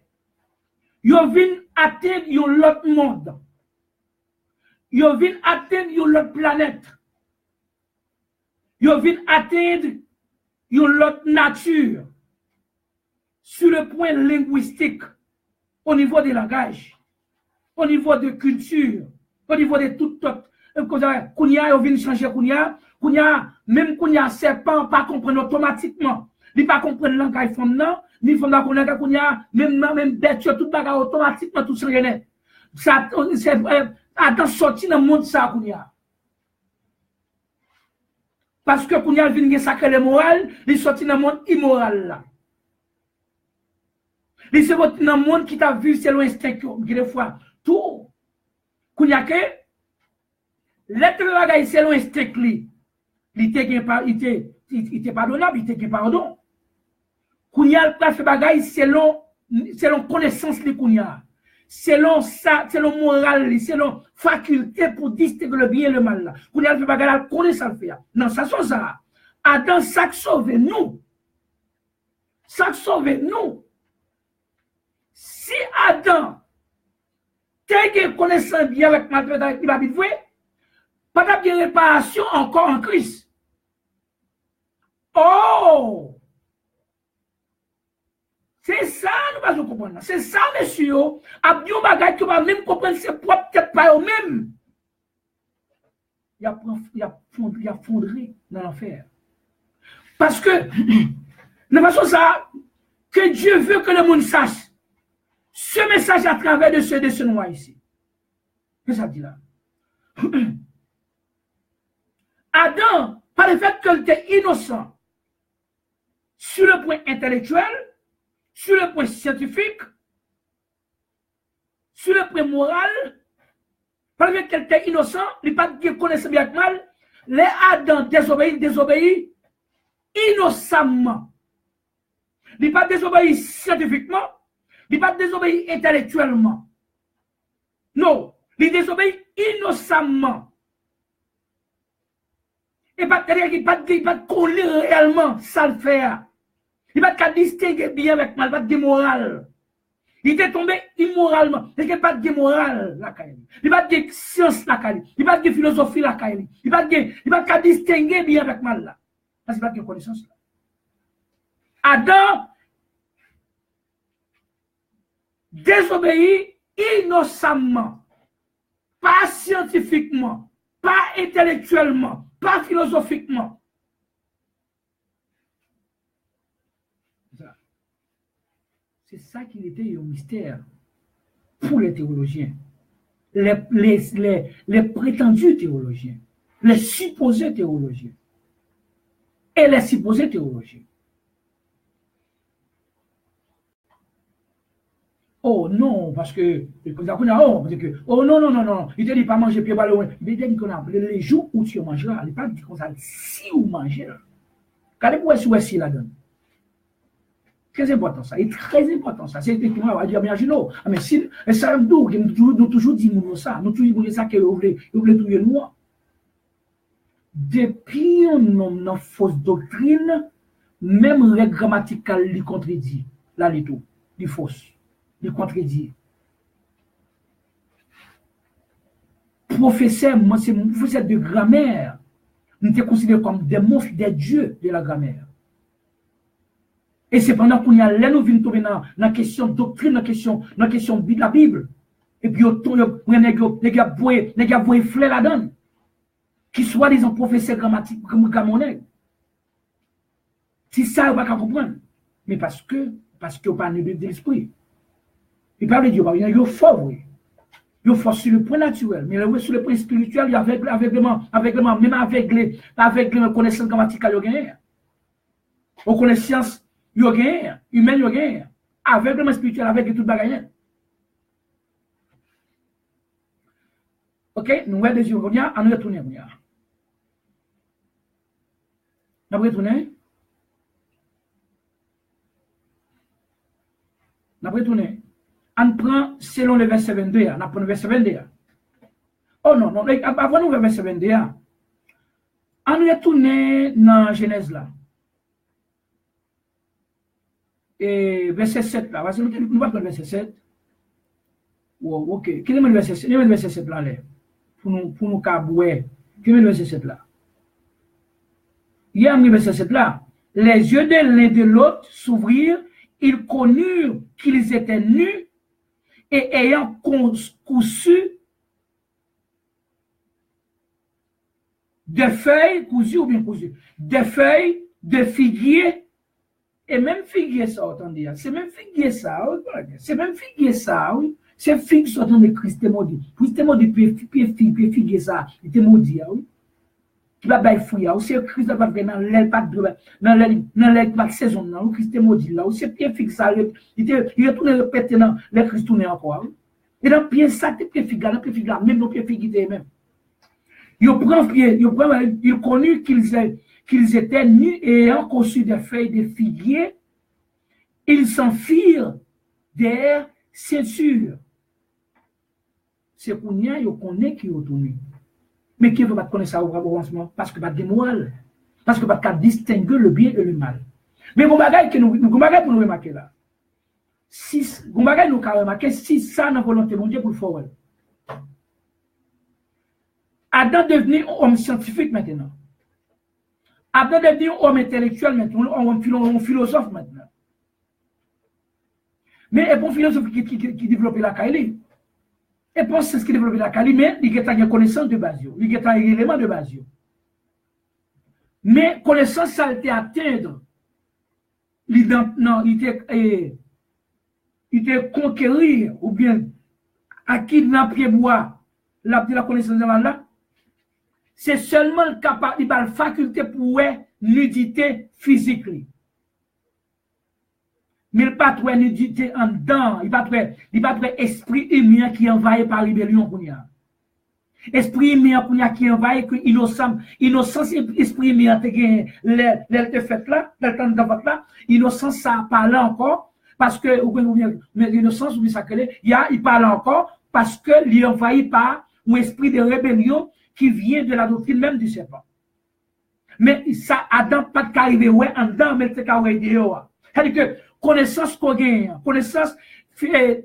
Speaker 1: Yo vient atteindre yon l'autre monde. Yo vient atteindre yon l'autre planète. Yo vient atteindre yon l'autre nature. Sur le point linguistique, au niveau des langages, au niveau de culture, au niveau de tout, Kounia, il vient changer Kounia, même Kounia, serpent, pas comprendre automatiquement, il pas comprendre le langage féminin, ni féminin Kounia, même bête, tout bagage automatiquement, tout changer. Ça, c'est, attends, sorti dans le monde, ça, Kounia. Parce que Kounia vient sacrer le moral, il sorti dans le monde immoral, là. C'est votre dans le monde qui t'a vu selon l'instinct des fois tout qu'il y a que l'être bagaille selon l'instinct il était pardonnable, il était pardon. Qu'il y a pas fait bagaille selon connaissance li qu'il y a, selon ça, selon morale, selon faculté pour distinguer le bien et le mal là. Qu'il y a fait bagaille connaît ça le faire. Non, ça sont ça. Adam ça sauve nous. Ça sauve nous. Si Adam t'a connaissance bien avec mal, il va vite vrai, pas de réparation encore en Christ. Oh! C'est ça, nous ne comprendre. C'est ça, monsieur. Abdiou bagay qui va même comprendre ses propres têtes par eux-mêmes. Il a fondré dans l'enfer. Parce que, de façon ça, que Dieu veut que le monde sache ce message à travers de ce noir ici. Qu'est-ce que ça dit là? Adam, par le fait qu'il était innocent, sur le point intellectuel, sur le point scientifique, sur le point moral, par le fait qu'il était innocent, il n'a pas de connaissance bien que mal, les Adam désobéit innocemment. Il n'a pas désobéi scientifiquement, il n'a pas désobéi intellectuellement. Non, il désobéit innocemment. Il n'a pas collé réellement ça le faire. Il n'a pas distinguer bien avec mal, il n'a pas de morale. Il est tombé immoralement. Il n'a pas de morale la caille. Il n'a pas de science la caille. Il n'a pas de philosophie la caille. Il n'a pas distinguer bien avec mal là. Parce qu'il n'a pas de connaissance là. Adam désobéit innocemment, pas scientifiquement, pas intellectuellement, pas philosophiquement. C'est ça qui était un mystère pour les théologiens, les prétendus théologiens, les supposés théologiens et les supposés théologiens. Oh non, parce que, oh non, il ne dit pas manger pied ballon. Il dit qu'on a les jours où tu mangeras, il ne pas dit comme ça, si vous mangez. Regardez si la donne. Très important ça, et très important ça. C'est effectivement, on va dire, imaginons, mais si, ça nous toujours dit ça, nous toujours dit ça que vous voulez tout nous. Depuis une fausse doctrine, même les grammaticales les contredit, là, les tout, les fausses. Il contredit. Professeur, moi, c'est mon professeur de grammaire. Nous te considérons comme des monstres, des dieux de la grammaire. Et c'est pendant qu'on y a là, nous venons tomber dans la question de doctrine, dans la question de la Bible. Et puis, les gars boivent fleur là-dedans. Qui soit des professeurs grammatiques comme Gamonais. Si ça, on va pas comprendre. Mais parce que on parle de l'esprit. Il parle de Dieu, il y a fort, oui. Il est fort sur le point naturel, mais sur le point spirituel, il y a aveuglement, même avec les connaissances grammaticales, il y a gagné. Aux connaissances, il y a gagné. Humaines, il y a gagné. Aveuglement spirituel, avec tout le bagage. Ok, nous voyons des yeux, on va retourner. On va retourner. On va retourner. On prend selon le verset 22. On prend le verset 22. Oh non, avant nous, le verset 22. On retourne dans Genèse là. Et verset 7 là. Nous va prendre le verset 7. Wow, ok. Quel est le verset 7? Le verset 7 là, pour nous cabouer. Quel est le verset 7 là? Il y a un verset 7 là. Les yeux de l'un de l'autre s'ouvrirent. Ils connurent qu'ils étaient nus. Et ayant cousu des feuilles, cousues ou bien cousues, des feuilles de figuier, et même figuier ça, attendez, c'est même figuier ça, c'est même figuier ça, oui. C'est figue sur de Christ est maudit. Christ est maudit, puis figuier ça, il était maudit, oui. Qui va bailler fouiller, c'est Christ va venir dans l'aile pas dans l'aile pas saison, non, Christ est maudit là, c'est pied fixe ça, il retourne répéter dans les Christ tourner encore. Et dans pied ça, pied figue là, même nos pieds figue même. Il connut qu'ils étaient nus et ayant conçu des feuilles de figuier, ils s'en firent des ceinture. C'est pour nous, ils connaissent qui est tourné. Mais qui ne veut pas connaître ça au commencement? Parce que pas de morale. Parce que pas de distinguer le bien et le mal. Mais mon bagage que nous pour nous remarquer là. Si mon bagage nous remarquer si ça dans volonté mon Dieu pour le faire. Adam devenu homme scientifique maintenant. Adam devenu homme intellectuel maintenant, un philosophe maintenant. Mais un bon philosophe qui développe la Kaili. Et pour ce qui développe la Kaili, mais il a une connaissance de base, il a un élément de base. Mais connaissance, ça a été atteindre. Il était conquérir ou bien acquis dans le pied bois la connaissance de là. C'est seulement capable, il a la faculté pour nudité physique. Mais il n'y a pas de nudité en dedans, il n'y a pas de esprit humain qui est envahi par rébellion. Esprit humain qui est envahi, innocence esprit humain qui est fait là, innocence ça parle encore, parce que, l'innocence, il parle encore, parce que il est envahi par un esprit de rébellion qui vient de la doctrine même du serpent. Mais ça, Adam, pas de arriver en dedans, mais c'est qu'à dehors. C'est-à-dire que, connaissance qu'on gagne, connaissance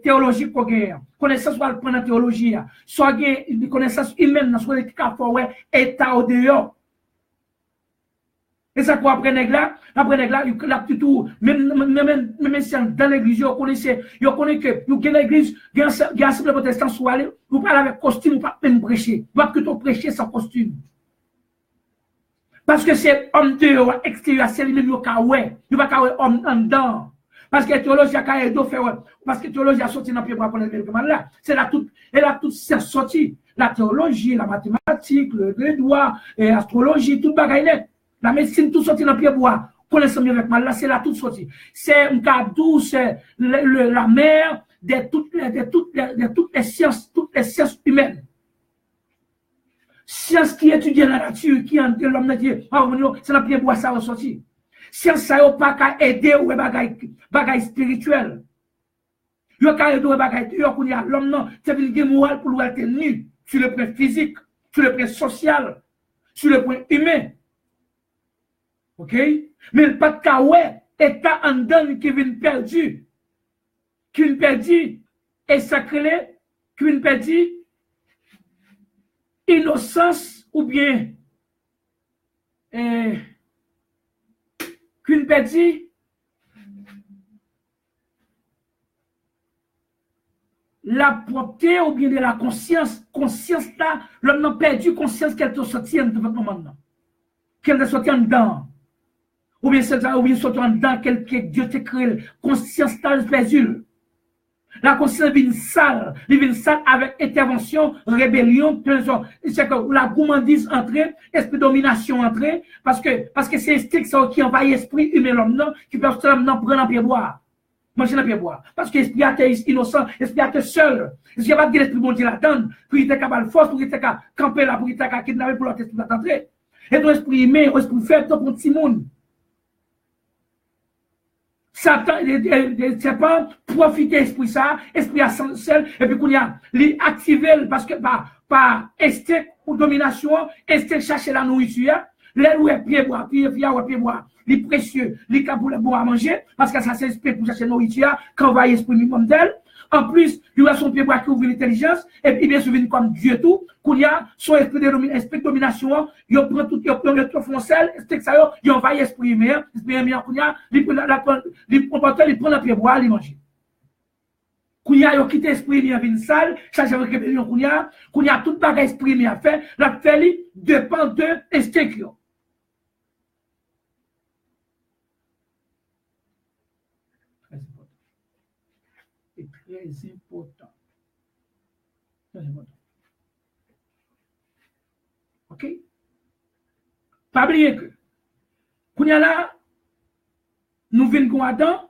Speaker 1: théologique qu'on gagne, connaissance qu'on prend en théologie, soit une connaissance humaine, soit des cas pour état au dehors. Et ça, pour apprendre là, il a tout, même si dans l'église, vous connaissez que l'église, il y a un assemblée protestant, soit aller, vous parlez avec costume, vous ne pouvez pas même prêcher. Vous pouvez plutôt prêcher sans costume. Parce que c'est homme dehors, extérieur, c'est lui-même, il n'y a pas homme en dedans. Parce que la théologie a fait, parce que la théologie a sorti dans le pied pour apprendre le là. C'est là toute, elle a toute sorti. La théologie, la mathématique, le droit, l'astrologie, tout bagaille. La médecine, tout sorti dans le pied pour connaître mieux avec mal là, c'est là tout sorti. C'est un cas douce, la mère de toutes les sciences humaines. Science qui étudie la nature, qui en l'homme nature, c'est dans le pied pour ça ressorti. Science ça n'a pas qu'à aider ou bagaille spirituel. Il n'y a qu'à aider ou bagaille l'homme non, c'est une morale pour être nu sur le plan physique, sur le plan social, sur le plan humain. OK? Mais le pas de cas état en dedans qui vient perdu. Qui vient perdu et sacré, qui vient perdu innocence ou bien qu'une petite la propreté ou bien de la conscience là, l'homme n'a perdu conscience qu'elle te sorti en devant maintenant. Qu'elle te sorti en dedans. Ou bien sorti en dedans, que Dieu t'a créé, conscience là, perdu. La conscience vient sale avec intervention, rébellion, c'est que la gourmandise entrée, esprit de domination entrée, parce que c'est instinct qui envahit l'esprit humain l'homme, qui peut l'homme prendre un pied bois. Manger un pied bois. Parce que l'esprit est innocent, l'esprit est seul. Il n'y a pas de l'esprit bon Dieu là-dedans, pour qu'il ait capable de force, pour qu'il ait capable de camper là, pour qu'il ait capable de kidnapper pour l'autre esprit d'entrer. Et ton esprit humain, esprit faible, ton petit monde. Satan, c'est pas profiter esprit ça, esprit essentiel, et puis qu'on y a activé parce que par instinct ou domination, instinct chercher la nourriture, les loups pieds bois, pieds bois, les précieux, les cas pour le bon à manger, parce que ça c'est esprit pour chercher la nourriture, quand on va esprit minimum d'elle. En plus, il y a son pied bois qui ouvre l'intelligence, et puis bien sûr, comme Dieu tout, qu'on y a son esprit de domination, il prend tout, il prend le foncel, il envahit l'esprit humain, qu'on y a, il prend le pied bois, il mange. Qu'on y a, il quitte l'esprit humain, il sale, chargé avec rébellion, qu'on y a tout bagage esprit humain à faire, la fait, dépend de l'instinct. Très important. Très important. OK? Pas oublier que, quand y a là, nous venons Adam,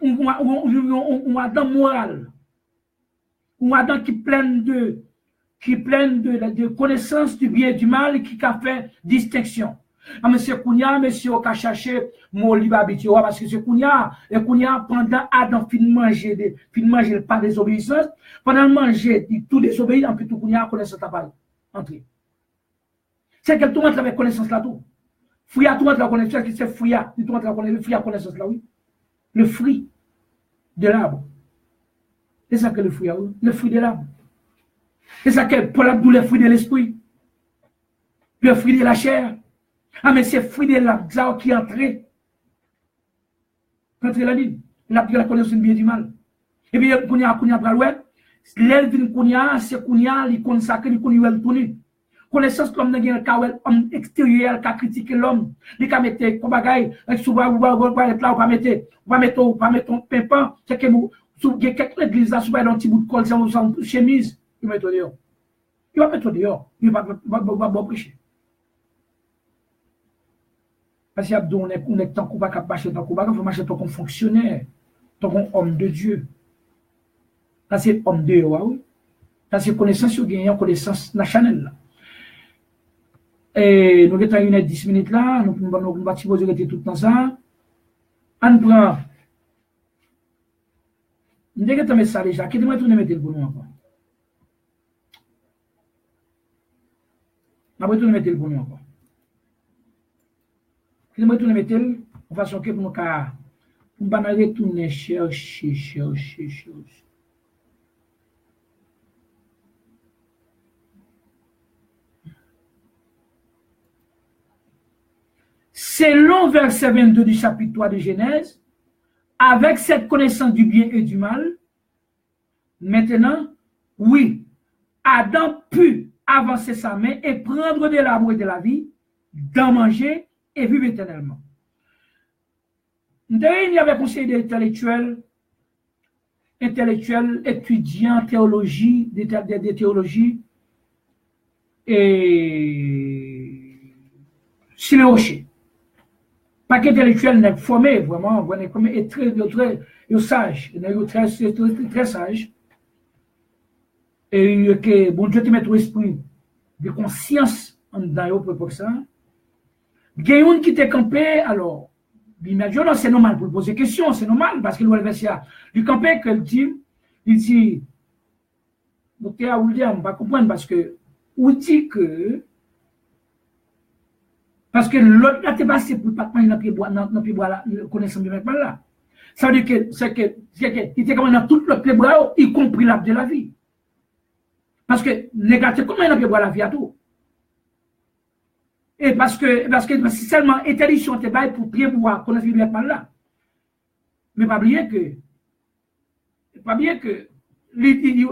Speaker 1: un Adam moral, un Adam qui plein de connaissance du bien et du mal, qui a fait distinction. Monsieur Kounia, monsieur a cherché mon libre habitué, parce que c'est Kounia, pendant Adam fin manger pas désobéissance, pendant manger tout désobéir, en plus tout Kounia connaissance la balle. Entrer. C'est que tout le monde avait connaissance là tout. Fruit à tout la connaissance, c'est fruit à tout la connaissance là, oui. Le fruit de l'arbre. C'est ça que le fruit, oui. Le fruit de l'arbre. C'est ça que Paul Abdou, le fruit de l'esprit. Le fruit de la chair. Ah, mais c'est le fruit de l'arbre qui est entré. Entré la ligne. L'arbre de la connaissance bien du mal. Et puis, Kounia, l'elvin Kounia, c'est Kounia, il consacre, il connaît le tourner. Connaissance comme dans l'homme extérieur qui a critiqué l'homme, il a mis des bagailles, on va mettre pimpin, c'est que nous, sous quelques églises là, sous un petit bout de colle, c'est une chemise, il va mettre dehors. Il va mettre dehors, il va prêcher. Parce qu'il y a on est tant qu'on va marcher, tant qu'on va marcher tant qu'on fonctionnaire, tant qu'on homme de Dieu. Ça c'est homme de Dieu, oui. Ça c'est connaissance sur gagnant, connaissance nationale. Et nous avons une 10 minutes là, nous allons poser tout dans ça. On prend. Nous avons un message déjà. Qui demande de mettre le bon encore? Nous avons mettre le bon encore. Qui demande de mettre le en façon que nous allons retourner chercher. Selon verset 22 du chapitre 3 de Genèse, avec cette connaissance du bien et du mal, maintenant, oui, Adam put avancer sa main et prendre de l'arbre de la vie, d'en manger et vivre éternellement. Il y avait conseil d'intellectuels, étudiants, théologie, des théologies, et sur le rocher. Pas qu'intellectuel n'est formé, vraiment, et très sage, très sage. Et que bon Dieu te met au esprit de conscience dans eux pour ça. Il y a un qui t'est campé, alors, l'imagine, c'est normal pour poser question, c'est normal, parce qu'il voit le verset, il campé, qu'il dit, docteur William, on va comprendre, parce que, on dit que, parce que l'autre là t'es passé pour pas dans pied bois là connaissant bien avec là. Ça veut dire que c'est que il était comme dans tout le pied bois y compris l'arbre de la vie. Parce que négatif comment dans pied bois la vie à tout. Et parce que seulement interdiction te bail pour pied bois connaissant bien avec là. Mais pas oublier que il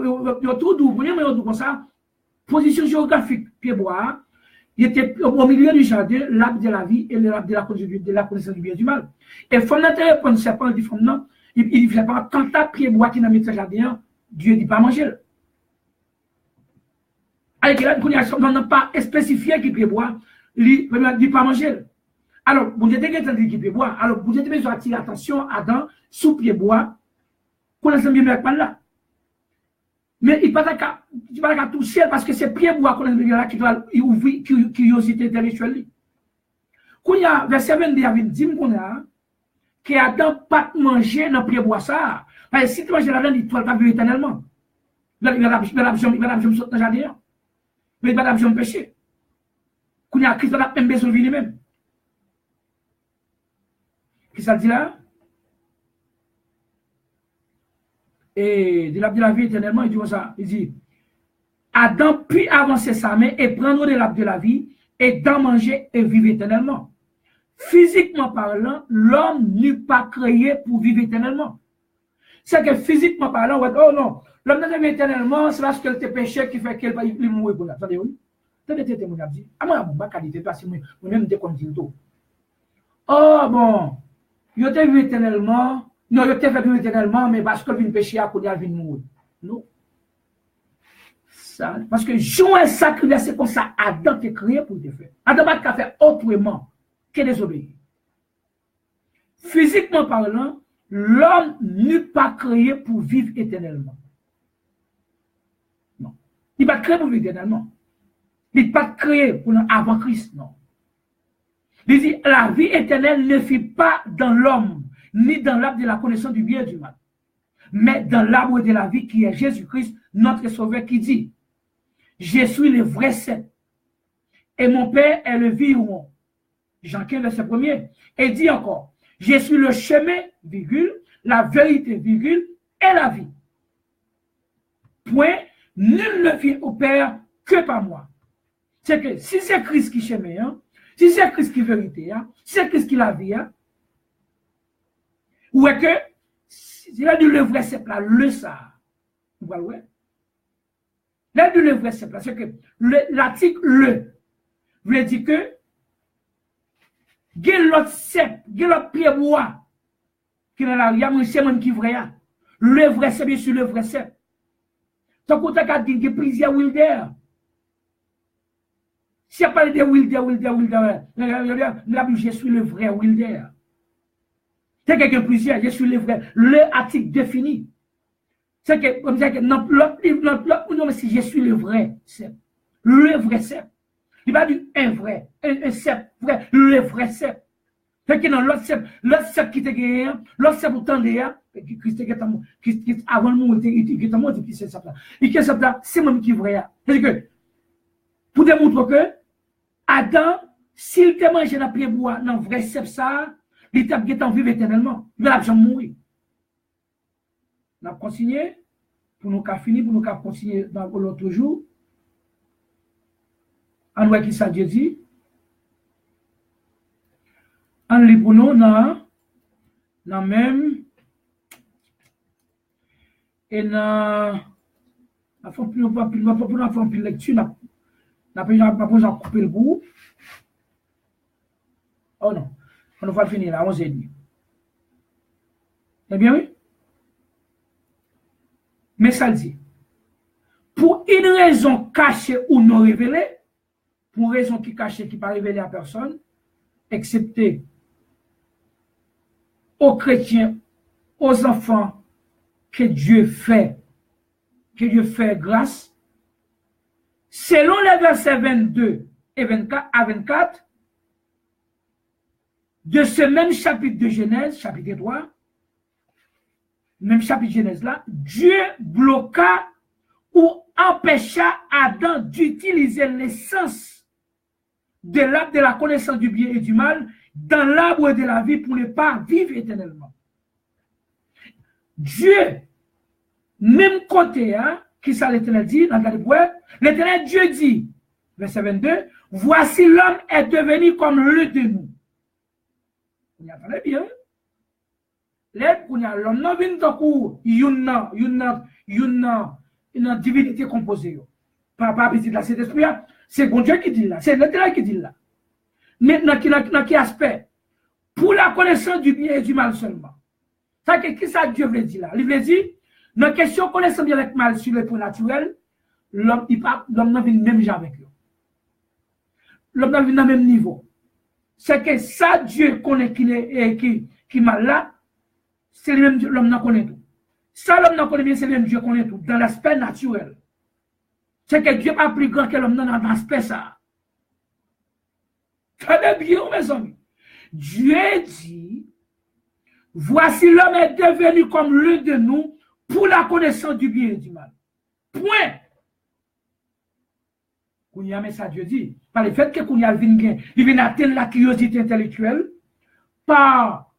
Speaker 1: tout doux comme ça position géographique pied bois. Il était au milieu du jardin, l'arbre de la vie et l'arbre de la connaissance du bien et du mal. Et fondamentalement, quand le serpent dit fondamentalement, il ne fait pas, quand tu as pied bois qui n'a mis le jardin, Dieu ne dit pas manger. Avec là, on n'a pas spécifié qui pied bois, il ne dit pas manger. Alors, vous êtes entendu qui pied bois, alors vous êtes besoin d'attirer l'attention à Adam, sous pied bois, connaissant bien avec là. Mais il ne va pas toucher parce que c'est pied bois qu'on a là qui doit ouvrir curiosité intellectuelle. Quand il y a verset 22, il y a dit qu'on a que Adam pas manger dans pied bois ça. Parce que si tu manges là-dedans, il ne va pas vivre éternellement. Il va jamais sauter dans le jardin. Mais il va jamais pécher. Quand il y a Christ, il va même besoin de vie lui-même. Qu'est-ce que ça dit là? Et de l'arbre de la vie éternellement, il dit comme ça, il dit, Adam puis avancer sa main et prendre de l'arbre de la vie et d'en manger et vivre éternellement. Physiquement parlant, l'homme n'est pas créé pour vivre éternellement. C'est que physiquement parlant, on va dire, oh non, l'homme n'a pas éternellement, c'est parce que le péché qui fait qu'il va mourir pour là. Attendez, oui. Attendez, mon ami. Ah, moi, je ne qualité parce que moi-même, je suis tout. Oh, bon, je t'ai vu éternellement. Non, je t'ai fait vivre éternellement, mais parce que le péché a connu à venir mourir. Non. Ça, parce que Jean est sacré, c'est comme ça, Adam t'est créé pour te faire. Adam n'a qu'à faire autrement que désobéir. Physiquement parlant, l'homme n'est pas créé pour vivre éternellement. Non. Il n'est pas créé pour vivre éternellement. Il n'est pas créé pour avant Christ, non. Il dit, la vie éternelle ne fut pas dans l'homme, ni dans l'arbre de la connaissance du bien et du mal, mais dans l'arbre de la vie qui est Jésus-Christ, notre Sauveur, qui dit, je suis le vrai cep, et mon Père est le vivant. Jean 15, verset 1er. Et dit encore, je suis le chemin, virgule, la vérité, virgule, et la vie. Point, nul ne vient au Père que par moi. C'est que si c'est Christ qui chemin, hein, si c'est Christ qui vérité, hein, si c'est Christ qui la vie, hein, ou est que, il a dit le vrai c'est là, le ça. Vous voyez? Il a dit le vrai c'est là, c'est que l'article le veut dire que, il y a l'autre cep, il y a l'autre pied bois, qui est là, il y a un chemin qui est vrai. Le vrai cep, bien sûr, le vrai cep. Donc, on a dit qu'il y a plusieurs Wilder. Si y a parlé de Wilder, je suis le vrai Wilder. C'est quelqu'un plusieurs, je suis le vrai. Le article défini. C'est que, comme ça, dans l'autre, si je suis le vrai cep. Le vrai cep. Il va dire un vrai, un cep vrai, le vrai cep. Fait que dans l'autre cep qui te gagne, l'autre cep pour tendre, qui avant le monde, qui est mort, qui c'est ça là. Et que ça là, c'est même qui est vrai. C'est-à-dire que, pour démontrer que, Adam, s'il te mange dans le bois, dans le vrai cep ça, il t'a en vivre éternellement. Il va jamais mourir. On a continué, pour nous finir, pour nous continuer dans l'autre jour. On voit qui ça Dieu dit. On lit pour nous dans même. Et dans. On va faire une lecture. On va couper le bout. Oh non. On va finir à 11h30. C'est bien, oui? Mais ça le dit. Pour une raison cachée ou non révélée, pour une raison qui est cachée, qui n'est pas révélée à personne, excepté aux chrétiens, aux enfants que Dieu fait grâce, selon les versets 22 et 24 à 24 de ce même chapitre de Genèse, chapitre 3, même chapitre de Genèse là, Dieu bloqua ou empêcha Adam d'utiliser l'essence de l'arbre de la connaissance du bien et du mal dans l'arbre de la vie pour ne pas vivre éternellement. Dieu, même côté, hein, qui ça l'Éternel dit, dans l'Éternel Dieu dit, verset 22, voici l'homme est devenu comme l'un de nous. Vous y entendez bien? L'homme n'a venu dans cours, une divinité composée. Pas visite là, c'est l'esprit, c'est bon Dieu qui dit là, c'est l'Éternel qui dit là. Maintenant, dans quel aspect? Pour la connaissance du bien et du mal seulement. Ça, qu'est-ce que ça Dieu veut dire là? Il veut dire, dans la question connaissance bien avec mal sur le point naturel, l'homme n'a vu même genre avec eux. L'homme n'a vu dans le même niveau. C'est que ça Dieu connaît qui mal là, c'est le même Dieu, l'homme n'a connaît tout. Ça l'homme n'a connaît bien, c'est le même Dieu connaît tout, dans l'aspect naturel. C'est que Dieu n'est pas plus grand que l'homme dans l'aspect ça. Très bien, mes amis. Dieu dit, voici l'homme est devenu comme l'un de nous pour la connaissance du bien et du mal. Point. Kounia, mais ça Dieu dit, par le fait que Kounia il vient atteindre la curiosité intellectuelle, par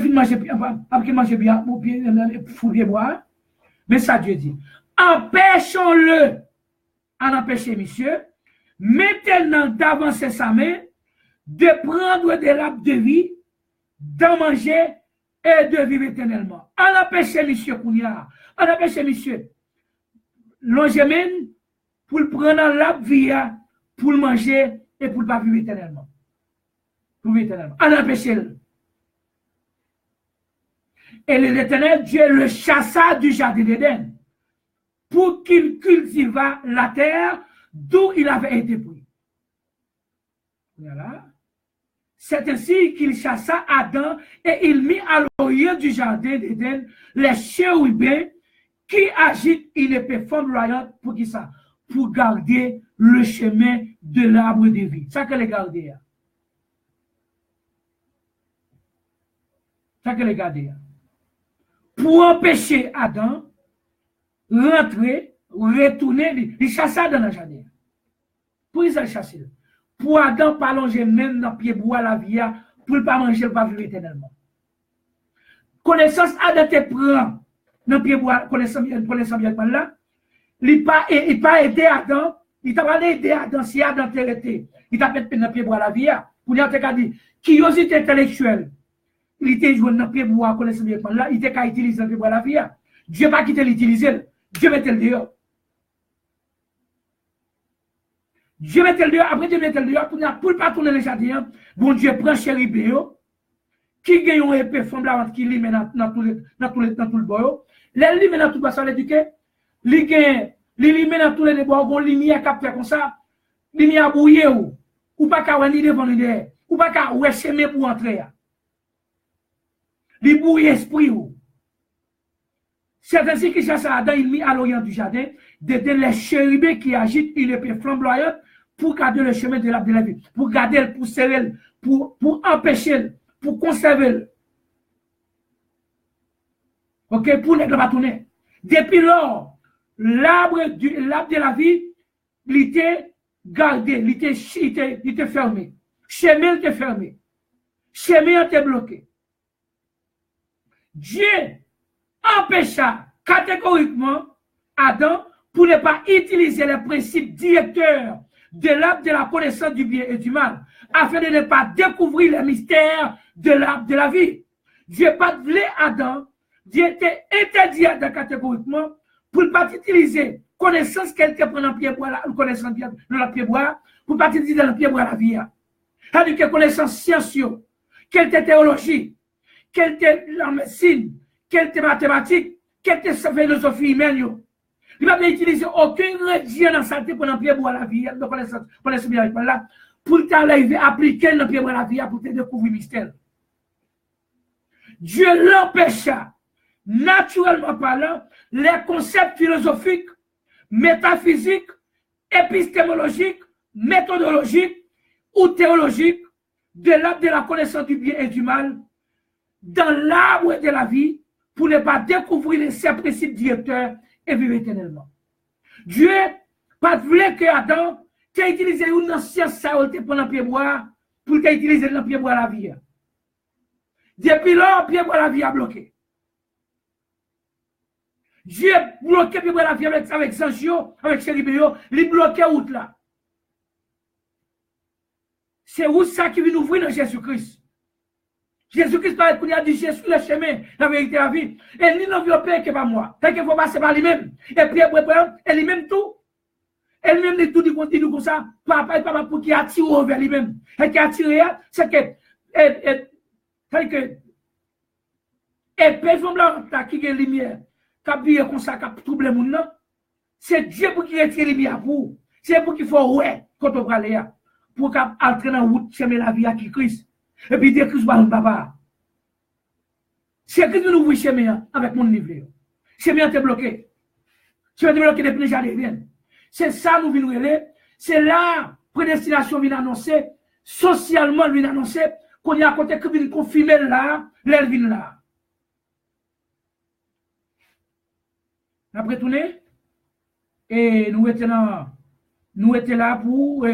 Speaker 1: manger bien, ou bien fouiller boire, mais ça Dieu dit, empêchons-le à empêcher, monsieur, maintenant d'avancer sa main, de prendre de l'arbre de vie, d'en manger et de vivre éternellement. On empêche monsieur Kounia, on empêche monsieur l'ongement pour le prendre l'arbre de vie, pour le manger et pour ne pas vivre éternellement. Pour vivre éternellement. On empêche le. Et l'Éternel Dieu le chassa du jardin d'Éden pour qu'il cultivât la terre d'où il avait été pris. Voilà. C'est ainsi qu'il chassa Adam et il mit à l'orient du jardin d'Éden les chérubins qui agitent une épée flamboyante pour qui ça? Pour garder le chemin de l'arbre de vie. Ça que les garder. Ça que les garder. Pour empêcher Adam rentrer, retourner, il chassa dans le jardin. Pour il chasser. pour Adam pas longer même dans pied bois la vie pour pas manger pas vivre éternellement. Connaissance Adam te prend dans pied bois connaissance bien là, il pas aider Adam, il t'a pas aider Adam si Adam t'a été, il t'a fait dans pied bois la vie pour dire te dit curiosité intellectuelle. Il était joué dans pied bois connaissance bien là, il était qu'à utiliser dans pied bois la vie. Dieu pas quitté l'utiliser, Dieu mettait le dehors. Dieu mettait le dehors, après Dieu mettait le dehors, pour ne pas tourner le jardin, bon Dieu prend chéribéo, qui gagne un épée flamboyante qui lit dans tout le bois. Les lit dans tout le bois, ça veut dire que li dans tous les bois, bon lumière capte comme ça, lumière bouillée ou pas qu'à ni devant ni derrière, ou pas qu'à ouais chemin pour entrer. Li bouille esprit ou. C'est ainsi que chasse Adam il mit à l'orient du jardin, de les chérubins qui agitent une épée flamboyante pour garder le chemin de la vie, pour garder, pour serrer, pour empêcher, pour conserver. Ok, pour ne pas tourner. Depuis lors, l'arbre de la vie, il était gardé, il était fermé. Chemin était fermé. Chemin était bloqué. Dieu empêcha catégoriquement Adam pour ne pas utiliser les principes directeurs de l'arbre de la connaissance du bien et du mal, afin de ne pas découvrir les mystères de l'arbre de la vie. Dieu n'a pas voulu Adam, Dieu était interdit Adam catégoriquement pour ne pas utiliser connaissance qu'elle te prend dans le pied bois, connaissance dans le pied bois, pour ne pas utiliser dans le pied bois la vie. C'est-à-dire que connaissance scientifique, quelle était théologie, quelle était la médecine, quelle était mathématique, quelle était sa philosophie humaine. Il n'a pas utilisé aucun ingrédient dans sa tête pour le pied bois la vie, donc connaissance bien là, pour t'arriver à appliquer dans le pied bois la vie, pour te découvrir le mystère. Dieu l'empêcha, naturellement parlant, les concepts philosophiques, métaphysiques, épistémologiques, méthodologiques ou théologiques de l'arbre de la connaissance du bien et du mal dans l'arbre de la vie pour ne pas découvrir ces principes directeurs et vivre éternellement. Dieu pas voulu que Adam ait utilisé une ancienne science pour le pied bois pour utiliser le pied bois la vie. Depuis là, le pied bois la vie a bloqué. Dieu bloqué le pied bois la vie avec Sanchio, avec Chéribéo, il bloqué route là. C'est où ça qui vient ouvrir dans Jésus-Christ. Jésus-Christ parle qu'on a dit Jésus le chemin, la vérité, la vie. Et ni l'enveloppé que pas moi. Tant qu'il faut passer par lui-même. Et puis elle lui-même tout. Elle-même dit tout dit comme ça. Papa pour qui attire vers lui-même. Et qui attire, c'est que c'est que épée blanc qui a lumière, qui a brillé comme ça, qui a troublé le monde. C'est Dieu pour qui retire la lumière pour. C'est pour qu'il faut ouais quand on va aller pour qu'entrer dans la route chemin la vie à qui Christ. Et puis dire Christ va papa. C'est Christ nous ouvre chemin avec mon livre. Chemin est bloqué. Chemin est bloqué depuis déjà rien. C'est ça nous venons relais. C'est là prédestination vient annoncer, socialement vient annoncer qu'on y a côté que vient confirmer là, l'air vient là. Après tourner et nous étions là pour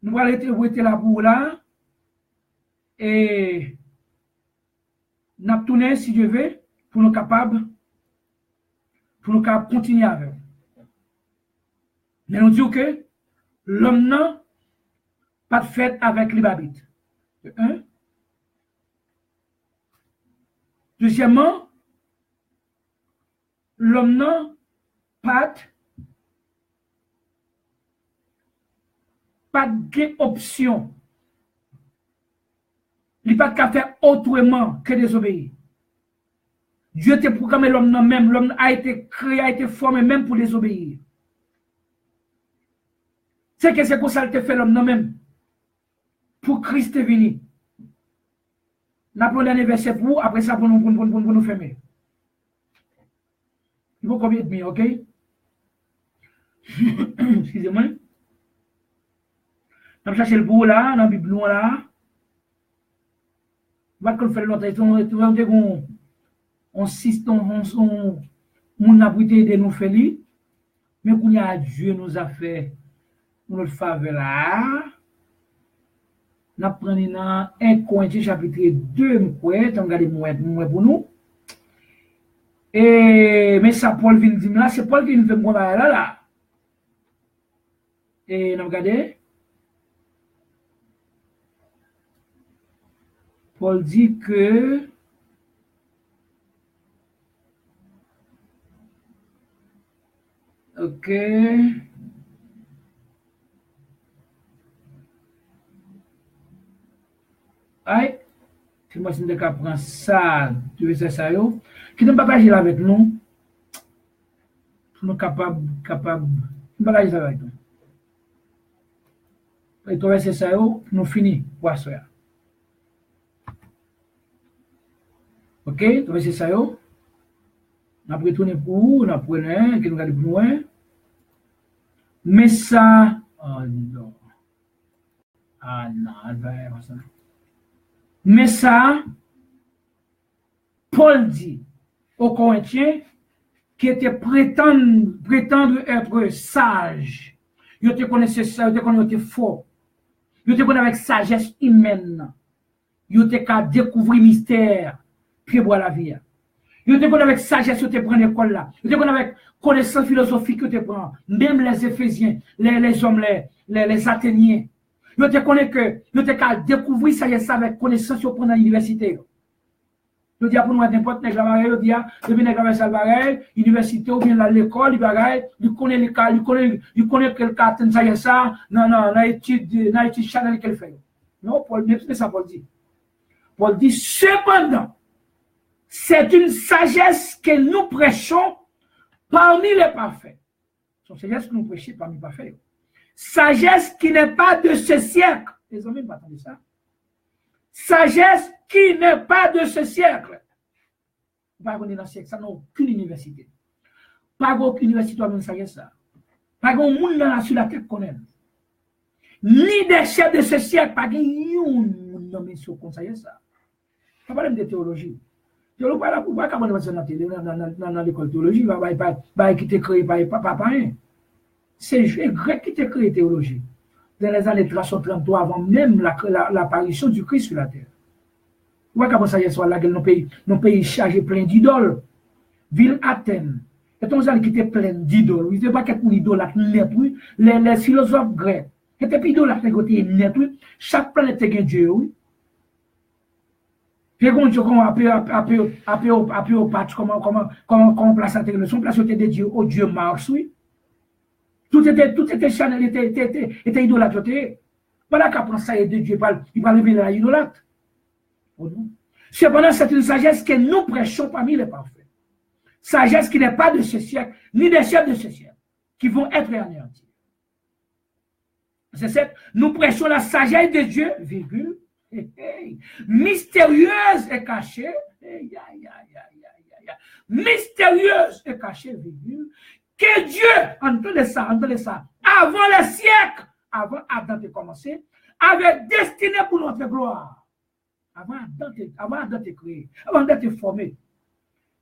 Speaker 1: nous étions là pour là. Et nous avons tourné, si Dieu veut, pour nous capables, continuer avec. Mais nous disons que l'homme n'a pas de fait avec les babites. Deuxièmement, l'homme n'a pas d'option. Il n'y a pas de faire autrement que désobéir. Dieu t'a programmé l'homme même. L'homme a été créé, a été formé même pour désobéir. C'est que c'est comme ça qu'il fait l'homme même. Pour Christ est venu. Nous prenons un verset pour après ça pour nous fermer. Il faut combien de minutes, ok? Excusez-moi. Nous cherchons le bout là, dans la Bible là. Va qu'on fait l'autre, on insiste, on a brûlé de nous faire, mais qu'on a Dieu nous a fait une faveur là, Nous prenons dans 1 Corinthiens chapitre 2, nous regardons pour nous. Et, mais ça, Paul vient dire là, c'est Paul qui nous fait me là. Et nous regardons. Paul dit que ok. Aïe. Si moi, je prendre ça, tu veux ça, qui ne partager avec nous, pour nous capables, partager ça avec nous. Et tu veux ça, nous finissons pour ça. Ok, tu veux ça, on a retourné pour vous, on a pris un, qui nous garde plus loin. Mais ça, oh non. Ah non, elle va faire ça. Mais ça, Paul dit aux Corinthiens qui étaient prétendre être sages. Ils te connaissaient ça, ils te connaissaient fort. Ils te connaissaient avec sagesse humaine. Ils te qu'à découvrir mystère, puis boire la vie. Ils te connaissaient avec sagesse, ils te prennent l'école là. Ils te connaissaient avec connaissance philosophique que tu prends. Même les Éphésiens, les hommes, les Athéniens. Ils te connaissent que, ils te qu'à découvrir sagesse avec connaissance qu'ils prennent à l'université. Je dis pour nous n'importe quel travail, je dis depuis que ça pareil, université ou bien l'école, il connaît les cas, il connaît quel cas ça, non, l'étude channel qu'elle fait. Non, Paul, c'est ça Paul dit. Paul dit cependant, c'est une sagesse que nous prêchons parmi les parfaits. C'est une sagesse que nous prêchons parmi les parfaits. Sagesse qui n'est pas de ce siècle. Les amis, pas attendre ça. Sagesse qui n'est pas de ce siècle. Pas dans ce siècle, ça n'a aucune université. Pas aucune université qui a sagesse ça. Pas aucun monde sur la tête connaît. Ni des chefs de ce siècle, pas aucun monde nommé sur comme ça. Pas parler de théologie. Théologie, pas là pour pas comment dans l'école de théologie, va qui t'est créé par papa. C'est grec qui t'a créé théologie. Dans les années 333, avant même l'apparition du Christ sur la terre. Vous voyez comment ça y est, soit là, nos pays chargés plein d'idoles. Ville Athènes. Et ton gens qui étaient plein d'idoles. Ils ne pas qu'être une idolâtre net, oui. Les philosophes grecs. Étaient pas idolâtres net, oui. Chaque planète est un dieu, oui. Puis quand on appelle au patch, comment placer la technologie, on place des dieux, au dieu Mars, oui. Tout était chanel, était idolâtre. Pendant qu'à prendre ça et de Dieu, il va lever la idolâtre. Cependant, c'est une sagesse que nous prêchons parmi les parfaits. Sagesse qui n'est pas de ce siècle, ni des chefs de ce siècle, qui vont être anéantis. C'est ça. Nous prêchons la sagesse de Dieu, virgule, mystérieuse et cachée, mystérieuse et cachée, virgule, que Dieu, entendez ça, avant les siècles, avant Adam de commencer, avait destiné pour notre gloire. Avant Adam de créer, avant d'être formé.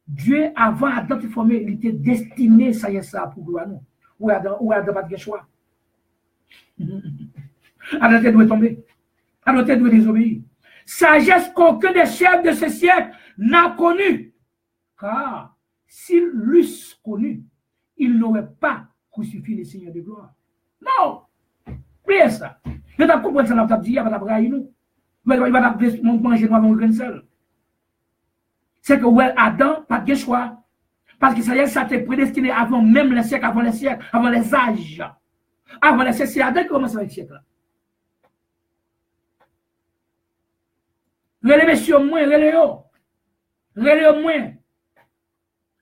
Speaker 1: Dieu, avant Adam de former, il était destiné, ça y est, ça, pour gloire, non. Ou Adam pas de choix. Adam doit tomber. Adam doit désobéir. Sagesse qu'aucun des chefs de ce siècle n'a connue. Car s'il l'eussent connu, il n'aurait pas crucifié le Seigneur de gloire. Non! Priez ça. Je t'ai compris ça, je t'ai dit, il va t'apprendre nous. Il va manger noir dans le seul. C'est que ouais, Adam, pas de choix. Parce que ça y est, ça t'est prédestiné avant même les siècles, avant les âges. Avant les siècles, c'est Adam qui commence avec le siècle. Relevez sur moi, relevez moins.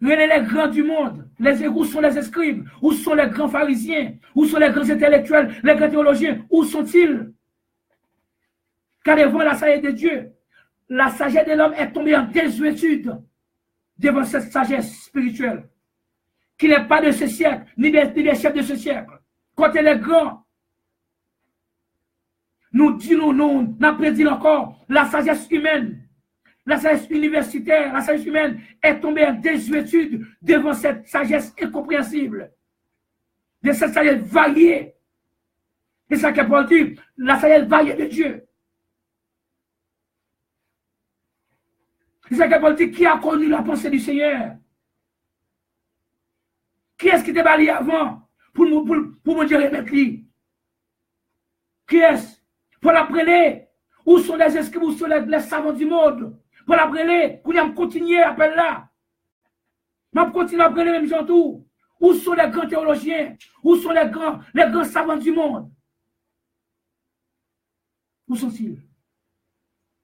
Speaker 1: Relevez les grands du monde. Où sont les scribes? Où sont les grands pharisiens? Où sont les grands intellectuels? Les grands théologiens? Où sont-ils? Car devant la sagesse de Dieu, la sagesse de l'homme est tombée en désuétude devant cette sagesse spirituelle, qui n'est pas de ce siècle, ni des chefs de ce siècle. Quand elle est grande, nous prédit encore la sagesse humaine, la sagesse universitaire, la sagesse humaine est tombée en désuétude devant cette sagesse incompréhensible, de cette sagesse variée. C'est ça que Paul dit, la sagesse variée de Dieu. C'est ça que Paul dit, qui a connu la pensée du Seigneur? Qui est-ce qui t'a bali avant pour me dire remettre lui? Qui est-ce? Pour l'appeler? Où sont les esprits, où sont les savants du monde? Pour l'appeler, pour y continuer à appeler là. Je continue à appeler les mêmes gens tout. Où sont les grands théologiens? Où sont les grands savants du monde? Où sont-ils?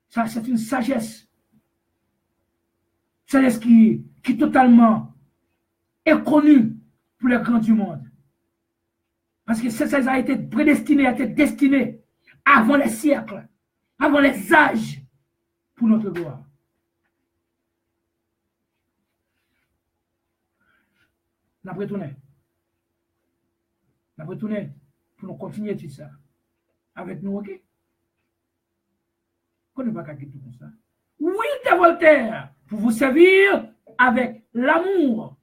Speaker 1: Ça, c'est une sagesse. Sagesse qui totalement est connue pour les grands du monde. Parce que ça a été prédestiné, a été destiné avant les siècles, avant les âges, pour notre gloire. On a retourné. On a retourné pour nous continuer tout ça. Avec nous, ok? Qu'on ne va pas quitter tout comme ça. Oui, de Voltaire, pour vous servir avec l'amour,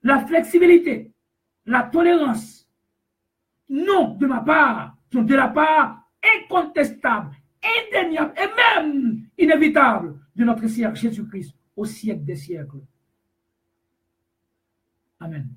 Speaker 1: la flexibilité, la tolérance. Non, de ma part, de la part incontestable, indéniable et même inévitable de notre Seigneur Jésus-Christ au siècle des siècles. Amen.